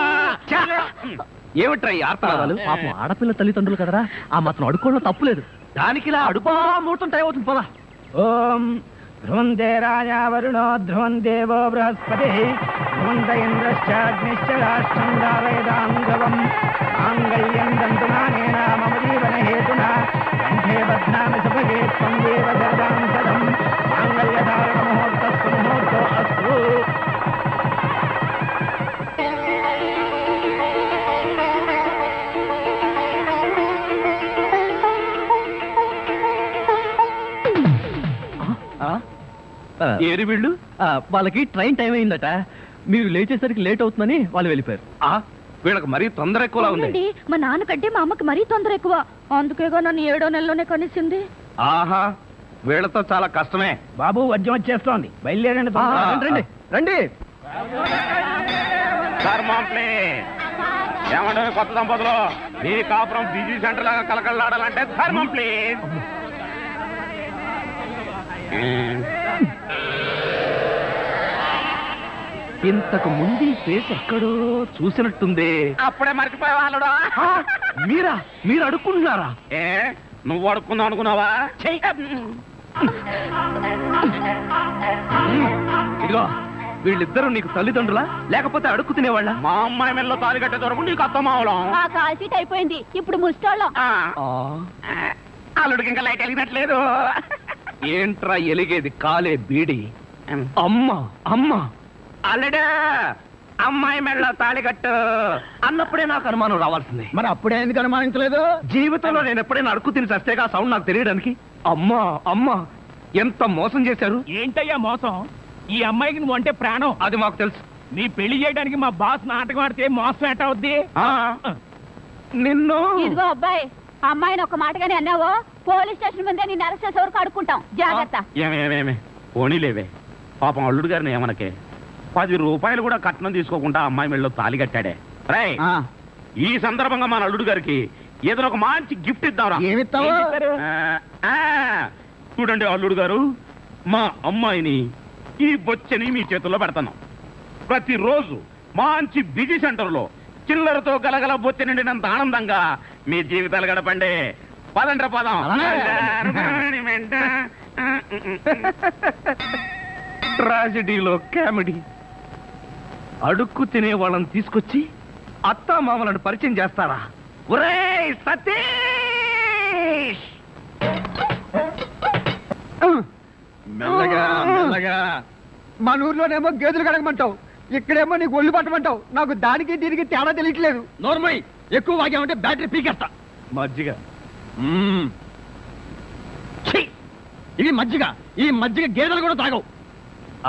ఏమిట్రా ఈ ఆర్తనాదాలు? పాపం ఆడపిల్ల తల్లిదండ్రులు కదరా, ఆ మాత్రం అడుక్కోవడం తప్పులేదు. దానికి ఇలా అడుపా ముహూర్తం టైం అవుతుంది. పదా. ఓం ధ్రువంతే రాజా వరుణో ధ్రువం దేవో బృహస్పతి ధ్రువంత ఇంద్రశ్చాగ్నిశ్చ రాష్ట్రం దారయదాం ధ్రువం మాంగళ్యం దంతునానేన మమ జీవన హేతునా కంఠే బధ్నామి సుభగే త్వం దేవ జగదాం సదం మాంగళ్యధారణ ముహూర్తస్సు ముహూర్తో అస్తు. ఏరి వీళ్ళు? వాళ్ళకి ట్రైన్ టైం అయిందట, మీరు లేచేసరికి లేట్ అవుతుందని వాళ్ళు వెళ్ళిపోయారు. వీళ్ళకి మరీ తొందర ఎక్కువలా ఉంది. అవునండి, మా నాన్నకంటే మా అమ్మకి మరీ తొందర ఎక్కువ, అందుకేగా నన్ను 7వ నెలలోనే కనిసింది. ఆహా, వీళ్ళతో చాలా కష్టమే. బాబు, వద్యం వచ్చేస్తోంది, బయలుదేరండి. రండి రండి. ఏమంటే కొత్త దంపతులు, మీ కాపురం బిజీ సెంటర్ లాగా కలకలాడాలంటే ధర్మం ప్లీజ్. ఇంతకు ముందు ఈ ఫేస్ ఎక్కడో చూసినట్టుంది. అప్పుడే మర్చిపోయే వాళ్ళడు. మీరా? మీరు అడుక్కుంటున్నారా? ఏ నువ్వు అడుక్కుందాం అనుకున్నావా? ఇదిగో, వీళ్ళిద్దరూ నీకు తల్లిదండ్రులా లేకపోతే అడుక్కు తినేవాళ్ళ? మా అమ్మాయి మెల్లో తాలి కట్టే దొరకు నీకు అత్తమావడం. ఆ కాల్ సీట్ అయిపోయింది, ఇప్పుడు ముస్టోళ్ళం. అల్లుడికి ఇంకా లైట్ వెలిగినట్లేదు. ఏంట్రా ఎలిగేది? కాలే బీడి. అమ్మా అమ్మా, అల్లుడు అమ్మాయి మెళ్ళ తాళి కట్టు అన్నప్పుడే నాకు అనుమానం రావాల్సిందే. మరి అప్పుడే ఎందుకు అనుమానించలేదు? జీవితంలో నేను ఎప్పుడైనా అడుక్కు తిని చస్తేగా సౌండ్ నాకు తెలియడానికి. అమ్మా అమ్మా, ఎంత మోసం చేశారు. ఏంటయ్యా మోసం? ఈ అమ్మాయికి నువ్వు అంటే ప్రాణం. అది మాకు తెలుసు. నీ పెళ్లి చేయడానికి మా బాస్ నాటకం ఆడితే మోసం ఎట్ట అవుద్ది? నిన్ను ఇదిగో అబ్బాయి, అమ్మాయిని ఒక మాటగానే అన్నావో పోలీస్ స్టేషన్ ముందే నిన్ను అరెస్ట్ చేసే వరకు అడుక్కుంటాం. జాగ్రత్త. ఏమేమేమే పోనీలేవే, పాపం అల్లుడు గారిని ఏమనకే. 10 రూపాయలు కూడా కట్నం తీసుకోకుండా అమ్మాయి మెళ్ళలో తాళి కట్టాడే. రేయ్, ఈ సందర్భంగా మన అల్లుడు గారికి ఏదైనా ఒక మంచి గిఫ్ట్ ఇద్దాం. ఏమిస్తావు? చూడండి అల్లుడు గారు, మా అమ్మాయిని ఈ బొచ్చని మీ చేతుల్లో పెడతాను. ప్రతిరోజు మంచి బిజీ సెంటర్లో చిల్లరతో గలగల బొచ్చ నిండినంత ఆనందంగా మీ జీవితాలు గడపండి. పదండ్ర పదం. ట్రాజడీలో కామెడీ. అడుక్కు తినే వాళ్ళని తీసుకొచ్చి అత్తా మామలను పరిచయం చేస్తారా? ఒరేయ్ సతీష్! మెల్లగా మెల్లగా. మన ఊర్లోనేమో గేదెలు కడగమంటావు, ఇక్కడేమో నీకు ఒళ్ళు పట్టమంటావు. నాకు దానికి దీనికి తేడా తెలియట్లేదు. నోర్మై, ఎక్కువ వాగామంటే బ్యాటరీ పీకేస్తా. మజ్జిగ. ఇది మజ్జిగ. ఈ మజ్జిగ గేదెలు కూడా తాగవు.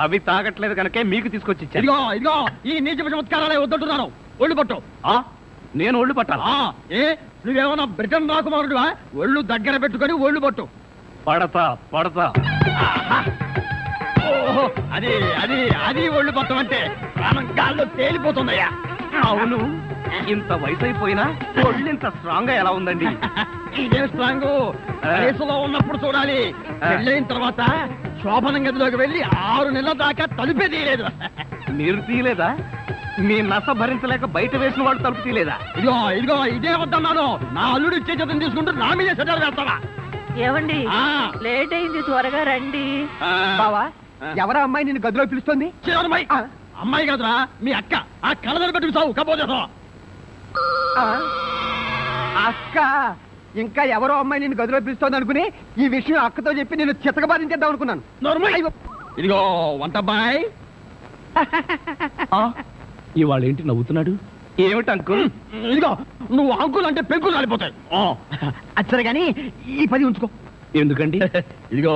అవి తాగట్లేదు కనుకే మీకు తీసుకొచ్చి ఇచ్చాను. ఇదిగో ఇదిగో, ఈ నీచ చమత్కారాలే వద్దంటున్నాను. ఒళ్ళు పట్టు. నేను ఒళ్ళు పట్టాలా? ఏ నువ్వేమన్నా బ్రిటన్ రాకుమారుడువా? ఒళ్ళు దగ్గర పెట్టుకొని ఒళ్ళు పట్టు. పడతా పడతా. ఓహో, అది అది అది ఒళ్ళు పట్టమంటే ప్రాణం గాల్లో తేలిపోతుందయ్యా. అవును, ఇంత వయసు అయిపోయినా ఒళ్ళు ఇంత స్ట్రాంగ్ గా ఎలా ఉందండి? ఇదే స్ట్రాంగ్ వయసులో ఉన్నప్పుడు చూడాలి. పెళ్ళైన తర్వాత శోభనం గదిలోకి వెళ్ళి 6 నెలల దాకా తలుపే తీయలేదు. మీరు తీయలేదా? మీ నస భరించలేక బయట వేసిన వాళ్ళు తలుపు తీయలేదా? ఇదిగో ఇదిగో, ఇదే వద్దన్నాను. నా అల్లుడు ఇచ్చే చేతం తీసుకుంటూ నా మీదే సెటర్ వేస్తావా? ఏమండి, లేట్ అయింది, త్వరగా రండి. బావా, ఎవరా అమ్మాయి నిన్ను గదిలో పిలుస్తుంది? అమ్మాయి కాదురా, మీ అక్క. ఆ కళ్ళని పెట్టుకు చావు కపోతే. అక్క? ఇంకా ఎవరో అమ్మాయి నిన్ను గదిలో పిలుస్తోంది అనుకుని ఈ విషయం అక్కతో చెప్పి నేను చితకబాధించేద్దాం అనుకున్నాను. ఇదిగో వంటబ్బాయ్. ఇవాళ ఏంటి నవ్వుతున్నాడు? ఏమిటి అంకుల్? ఇదిగో, నువ్వు అంకుల్ అంటే పెంకులు రాలిపోతాయి. అచ్చరే గాని ఈ 10 ఉంచుకో. ఎందుకండి? ఇదిగో,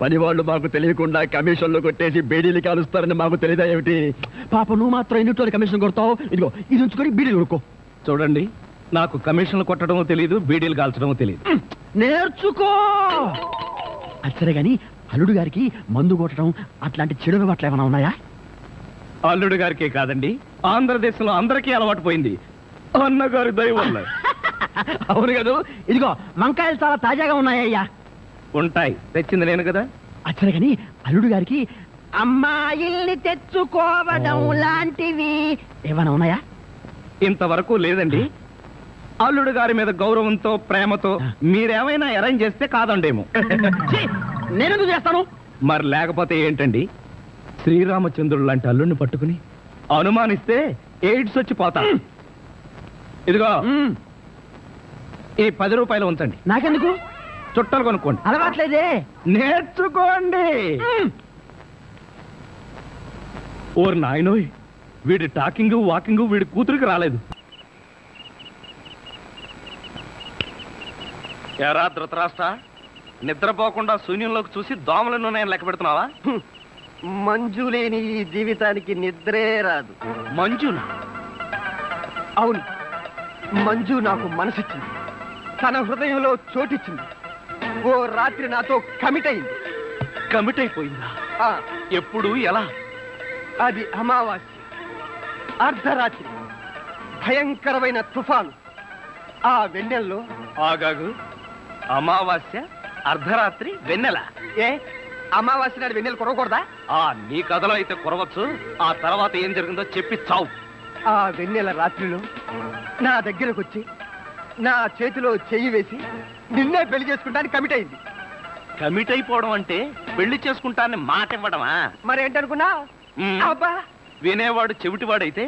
10 వాళ్ళు మాకు తెలియకుండా కమిషన్లు కొట్టేసి బేడీలు కాలుస్తారని మాకు తెలియదా ఏమిటి? పాప నువ్వు మాత్రం ఎన్నిట్లో కమిషన్ కొడతావు. ఇదిగో, ఇది ఉంచుకొని బీడీలు కొడుకో. చూడండి, నాకు కమిషన్లు కొట్టడమో తెలియదు, బీడీలు కాల్చడమో తెలియదు. నేర్చుకో. అచ్చరే గాని అల్లుడు గారికి మందు కొట్టడం అట్లాంటి చెడు అలవాట్లు ఏమైనా ఉన్నాయా? అల్లుడు గారికే కాదండి, ఆంధ్రదేశంలో అందరికీ అలవాటు పోయింది. అన్నగారి దయ వల్ల. అవును కదా. ఇదిగో, వంకాయలు చాలా తాజాగా ఉన్నాయ్యా. ఉంటాయి, తెచ్చింది నేను కదా. అచ్చరే గాని అల్లుడు గారికి అమ్మాయిల్ని తెచ్చుకోవడం లాంటివి ఏమైనా ఉన్నాయా? ఇంతవరకు లేదండి. అల్లుడు గారి మీద గౌరవంతో ప్రేమతో మీరేమైనా అరేంజ్ చేస్తే కాదండేమో. నేనెందుకు చేస్తాను? మరి లేకపోతే ఏంటండి? శ్రీరామచంద్రుడు లాంటి అల్లుడిని పట్టుకుని అనుమానిస్తే ఎయిడ్స్ వచ్చి పోతా. ఇదిగో, ఈ 10 రూపాయలు ఉంచండి. నాకెందుకు? చుట్టాలు కొనుక్కోండి. అలవాట్లేదే. నేర్చుకోండి. ఓర్ నాయనోయ్, వీడి టాకింగ్ వాకింగ్ వీడి కూతురికి రాలేదు. ఎరా ధృతరాష్ట్ర, నిద్రపోకుండా శూన్యంలోకి చూసి దోమలను నేను లెక్క పెడుతున్నావా? మంజు లేని ఈ జీవితానికి నిద్రే రాదు. మంజునా? అవును, మంజు నాకు మనసిచ్చింది, తన హృదయంలో చోటిచ్చింది. ఓ రాత్రి నాతో కమిట్ అయింది. కమిట్ అయిపోయిందా? ఎప్పుడు, ఎలా? అది అమావాస్య, అర్ధరాత్రి, భయంకరమైన తుఫాను. ఆ వెన్నెల్లో ఆగాగు. అమావాస్య, అర్ధరాత్రి, వెన్నెల. ఏ అమావాస్య నాడు వెన్నెలు కురవకూడదా? నీ కథలో అయితే కురవచ్చు, ఆ తర్వాత ఏం జరిగిందో చెప్పి చావు. ఆ వెన్నెల రాత్రిలో నా దగ్గరకు వచ్చి నా చేతిలో చెయ్యి వేసి నిన్నే పెళ్లి చేసుకుంటానికి కమిట్ అయింది. కమిట్ అయిపోవడం అంటే పెళ్లి చేసుకుంటానని మాట ఇవ్వడమా? మరేంటనుకున్నా? మ్మ్. అబ్బా వినేవాడు చెవిటివాడైతే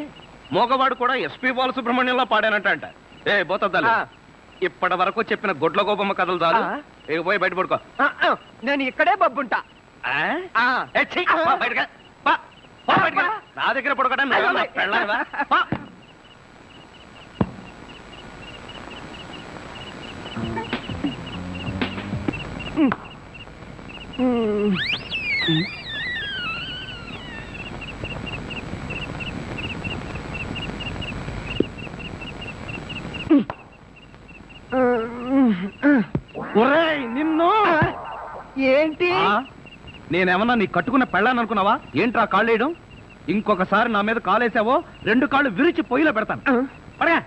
మోగవాడు కూడా ఎస్పీ బాలసుబ్రహ్మణ్యంలో పాడానంట. ఏ బోతద్దాలు, ఇప్పటి వరకు చెప్పిన గొడ్ల గోపమ్మ కథలు చాలు. ఇక పోయి బయట పడుకో. నేను ఇక్కడే బబ్బుంటా. ఏ, ఛీ, పో బయటకు. పో, పో బయటకు. నా దగ్గర పడుకోవడం పెళ్ళావా? నిన్ను ఏంటి? నేనేమన్నా నీ కట్టుకున్న పెళ్ళాను అనుకున్నావా? ఏంట్రా కాళ్ళేయడం? ఇంకొకసారి నా మీద కాలేసావో 2 కాళ్ళు విరిచి పొయ్యిలో పెడతాను. పడగా.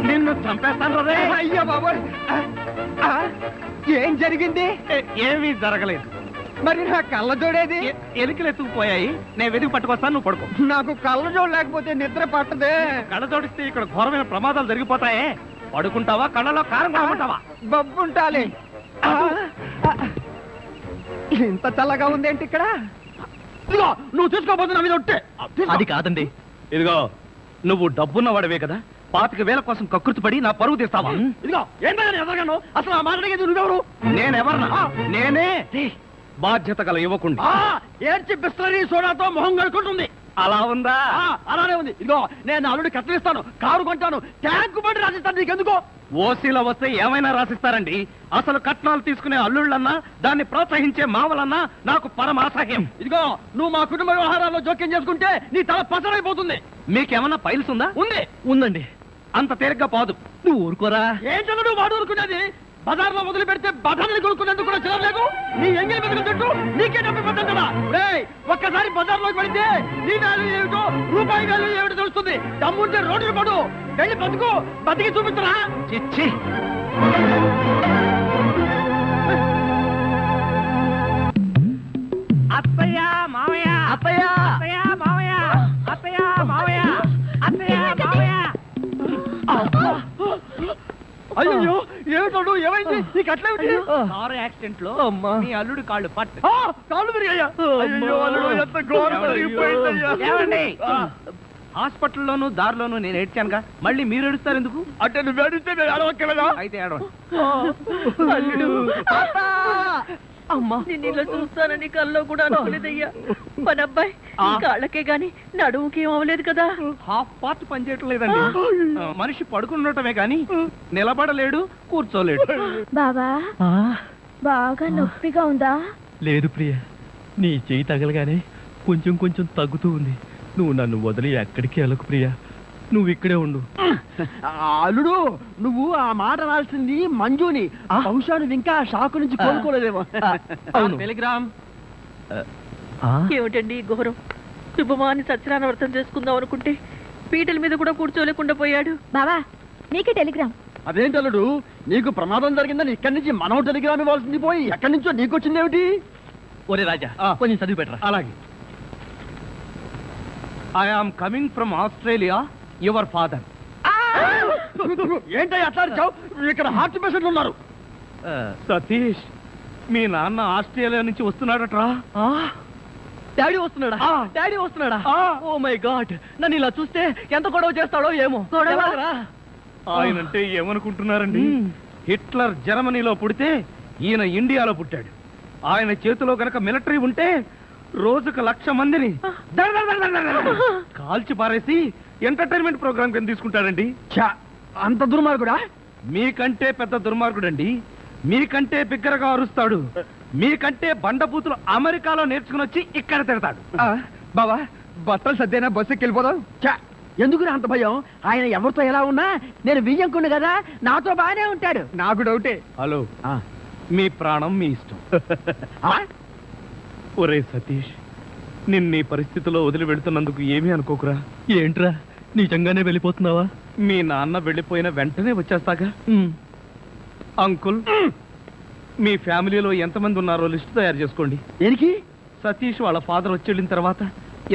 నిన్ను చంపేస్తాను రే. అయ్యా బాబోయ్, ఏం జరిగింది? ఏమీ జరగలేదు. మరి నా కళ్ళజోడేది? ఎలికలు ఎత్తుకుపోయాయి, నేను వెతికి పట్టుకొస్తాను, నువ్వు పడుకో. నాకు కళ్ళజోడు లేకపోతే నిద్ర పట్టదే. కళ్ళ జోడిస్తే ఇక్కడ ఘోరమైన ప్రమాదాలు జరిగిపోతాయే. పడుకుంటావా, కళ్ళలో కారం కొనుక్కుంటావా? బబ్బుంటాలి. ఇంత చల్లగా ఉందేంటి ఇక్కడ? ఇదిగో నువ్వు తీసుకోబోతున్నా మీద ఉంటే. అది కాదండి. ఇదిగో నువ్వు డబ్బున్న వాడివే కదా, 25,000 కోసం కకృతి పడి నా పరువు తీస్తావా? ఇదిగో ఏంటని ఎదగను, అసలు ఆ మాట్లాడేది నువ్వెవరు? నేనెవరన్నా? నేనే బాధ్యత గల యువకుండా. ఏడ్చి బిస్లరీ సోడాతో మొహం కడుకుంటుంది. అలా ఉందా? అలానే ఉంది. ఇదిగో నేను అల్లుడి కత్తిరిస్తాను, కారు కొంటాను, ట్యాంకు బండి రాసిస్తాను. నీకెందుకో? ఓసీలో వస్తే ఏమైనా రాసిస్తారండి. అసలు కట్నాలు తీసుకునే అల్లుళ్ళన్నా, దాన్ని ప్రోత్సహించే మామలన్నా నాకు పరమ అసహ్యం. ఇదిగో నువ్వు మా కుటుంబ వ్యవహారాల్లో జోక్యం చేసుకుంటే నీ తల పసరైపోతుంది. మీకేమన్నా పైల్స్ ఉందా? ఉంది. ఉందండి. అంత తేలిగ్గా పోదు. నువ్వు ఊరుకోరా. ఏంటో నువ్వు వాడు ఊరుకునేది? బజార్లో వదిలి పెడితే బఠానీ కొనుక్కునేందుకు కూడా చిరలేదు. నీ ఎంగిలి బతుకు చుట్టూ నీకే డబ్బు పెట్టా. ఒక్కసారి బజార్లోకి పడితే నీ వాల్యూ ఏమిటో, రూపాయి వాల్యూ ఏమిటో తెలుస్తుంది. దమ్ముంటే రోడ్డు పడు, వెళ్ళి బతుకు, బతికి చూపిస్తున్నా. చిచ్చి, అత్తయ్య మావయ్య, అత్తయ్య అత్తయ్య మావయ్య, అత్తయ్య మావయ్య, అత్తయ్య మావయ్య. అయ్యో ఏమిటో, ఏమైంది? నీకు అట్లేమిటి? కారు యాక్సిడెంట్ లో మీ అల్లుడు కాళ్ళు పట్టు. కాళ్ళు విరిగాయా? అయ్యో అల్లుడు, ఎంత ఘోరం జరిగిపోయిందయ్యా. ఏమండి, హాస్పిటల్లోను దారిలోను నేను ఏడ్చానుగా, మళ్ళీ మీరు ఏడుస్తారు ఎందుకు? అంటే నువ్వు ఏడిస్తే నేను ఏడవక్కలేదా? అయితే ఏడవండి. అమ్మా, నేను ఇలా చూస్తానని కల్లో కూడా అనుకోలేదయ్యా. పనబ్బాయి కాళ్ళకే గాని నడుముకి ఏం అవ్వలేదు కదా? హాఫ్ పార్ట్ పనిచేయట్లేదండి. మనిషి పడుకుండటమే గాని నిలబడలేడు, కూర్చోలేడు. బాబా, బాగా నొప్పిగా ఉందా? లేదు ప్రియ, నీ చెయ్యి తగలగానే కొంచెం కొంచెం తగ్గుతూ ఉంది. నువ్వు నన్ను వదిలి ఎక్కడికి వెళ్ళకు ప్రియ, నువ్వు ఇక్కడే ఉండు. అల్లుడు, నువ్వు ఆ మాట రాల్సింది మంజుని. బహుశా నువ్వు ఇంకా షాకు నుంచి కోలుకోలేదేమో. అవును. టెలిగ్రామ్. ఏమిటండి ఈ ఘోరం? శుభమాని సత్యనారాయణ వ్రతం చేసుకుందాం అనుకుంటే పీటల మీద కూడా కూర్చోలేకుండా పోయాడు. బావా, నీకే టెలిగ్రామ్. అదేంటి అల్లుడు, నీకు ప్రమాదం జరిగిందని ఇక్కడి నుంచి మనం టెలిగ్రామ్ ఇవ్వాల్సింది పోయి ఎక్కడి నుంచో నీకు వచ్చింది ఏమిటి? ఒరే రాజా, కొంచెం చదివి పెట్టరా. అలాగే. I am coming from Australia, your father. ఏంటో అట్లా ఇక్కడ హార్ట్ పేషెంట్లు ఉన్నారు. సతీష్, మీ నాన్న ఆస్ట్రేలియా నుంచి వస్తున్నాడట్రా. డాడీ వస్తున్నాడా? డాడీ వస్తున్నాడా? ఓ మై గాడ్, నన్ను ఇలా చూస్తే ఎంత గొడవ చేస్తాడో ఏమో. ఆయనంటే ఏమనుకుంటున్నారండి? హిట్లర్ జర్మనీలో పుడితే ఈయన ఇండియాలో పుట్టాడు. ఆయన చేతిలో గనక మిలిటరీ ఉంటే రోజుకు 1,00,000 మందిని కాల్చి పారేసి ఎంటర్టైన్మెంట్ ప్రోగ్రామ్ కింద తీసుకుంటాడండి. అంత దుర్మార్గుడా? మీకంటే పెద్ద దుర్మార్గుడండి. మీకంటే బిగ్గరగా అరుస్తాడు. మీకంటే బండబూతులు అమెరికాలో నేర్చుకుని వచ్చి ఇక్కడ తిడతాడు. బావా, బట్టలు సర్దేనా బస్సుకి వెళ్ళిపోదాం. ఎందుకు అంత భయం? ఆయన ఎవరితో ఎలా ఉన్నా నేను వియ్యంకున్నా కదా, నాతో బాగానే ఉంటాడు. నాకు డౌటే. హలో, మీ ప్రాణం మీ ఇష్టం. ఒరే సతీష్, నిన్న ఈ పరిస్థితిలో వదిలి వెళుతున్నందుకు ఏమీ అనుకోకురా. ఏంట్రా నిజంగానే వెళ్ళిపోతున్నావా? మీ నాన్న వెళ్ళిపోయిన వెంటనే వచ్చేస్తాగా. అంకుల్, మీ ఫ్యామిలీలో ఎంతమంది ఉన్నారో లిస్ట్ తయారు చేసుకోండి. దేనికి? సతీష్ వాళ్ళ ఫాదర్ వచ్చి వెళ్ళిన తర్వాత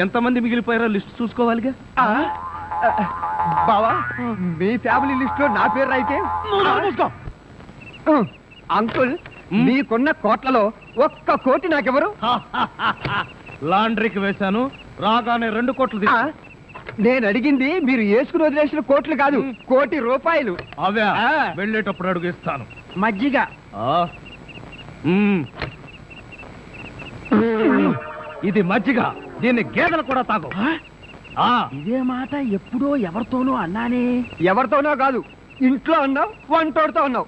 ఎంతమంది మిగిలిపోయారో లిస్ట్ చూసుకోవాలిగా. బావా, మీ ఫ్యామిలీ లిస్ట్ లో నా పేరు అయితే అంకుల్, మీకున్న కోట్లలో 1 కోటి నాకెవరు? లాండ్రీకి వేశాను, రాగానే 2 కోట్లు తీసుకో. నేను అడిగింది మీరు వేసుకుని వదిలేసిన కోట్లు కాదు, 1 కోటి రూపాయలు. అవే వెళ్ళేటప్పుడు అడుగు ఇస్తాను. మజ్జిగ. ఇది మజ్జిగ, దీన్ని గేదెలు కూడా తాగు. ఇదే మాట ఎప్పుడో ఎవరితోనో అన్నానే. ఎవరితోనో కాదు, ఇంట్లో అన్నావు, వంటోడితో అన్నావు.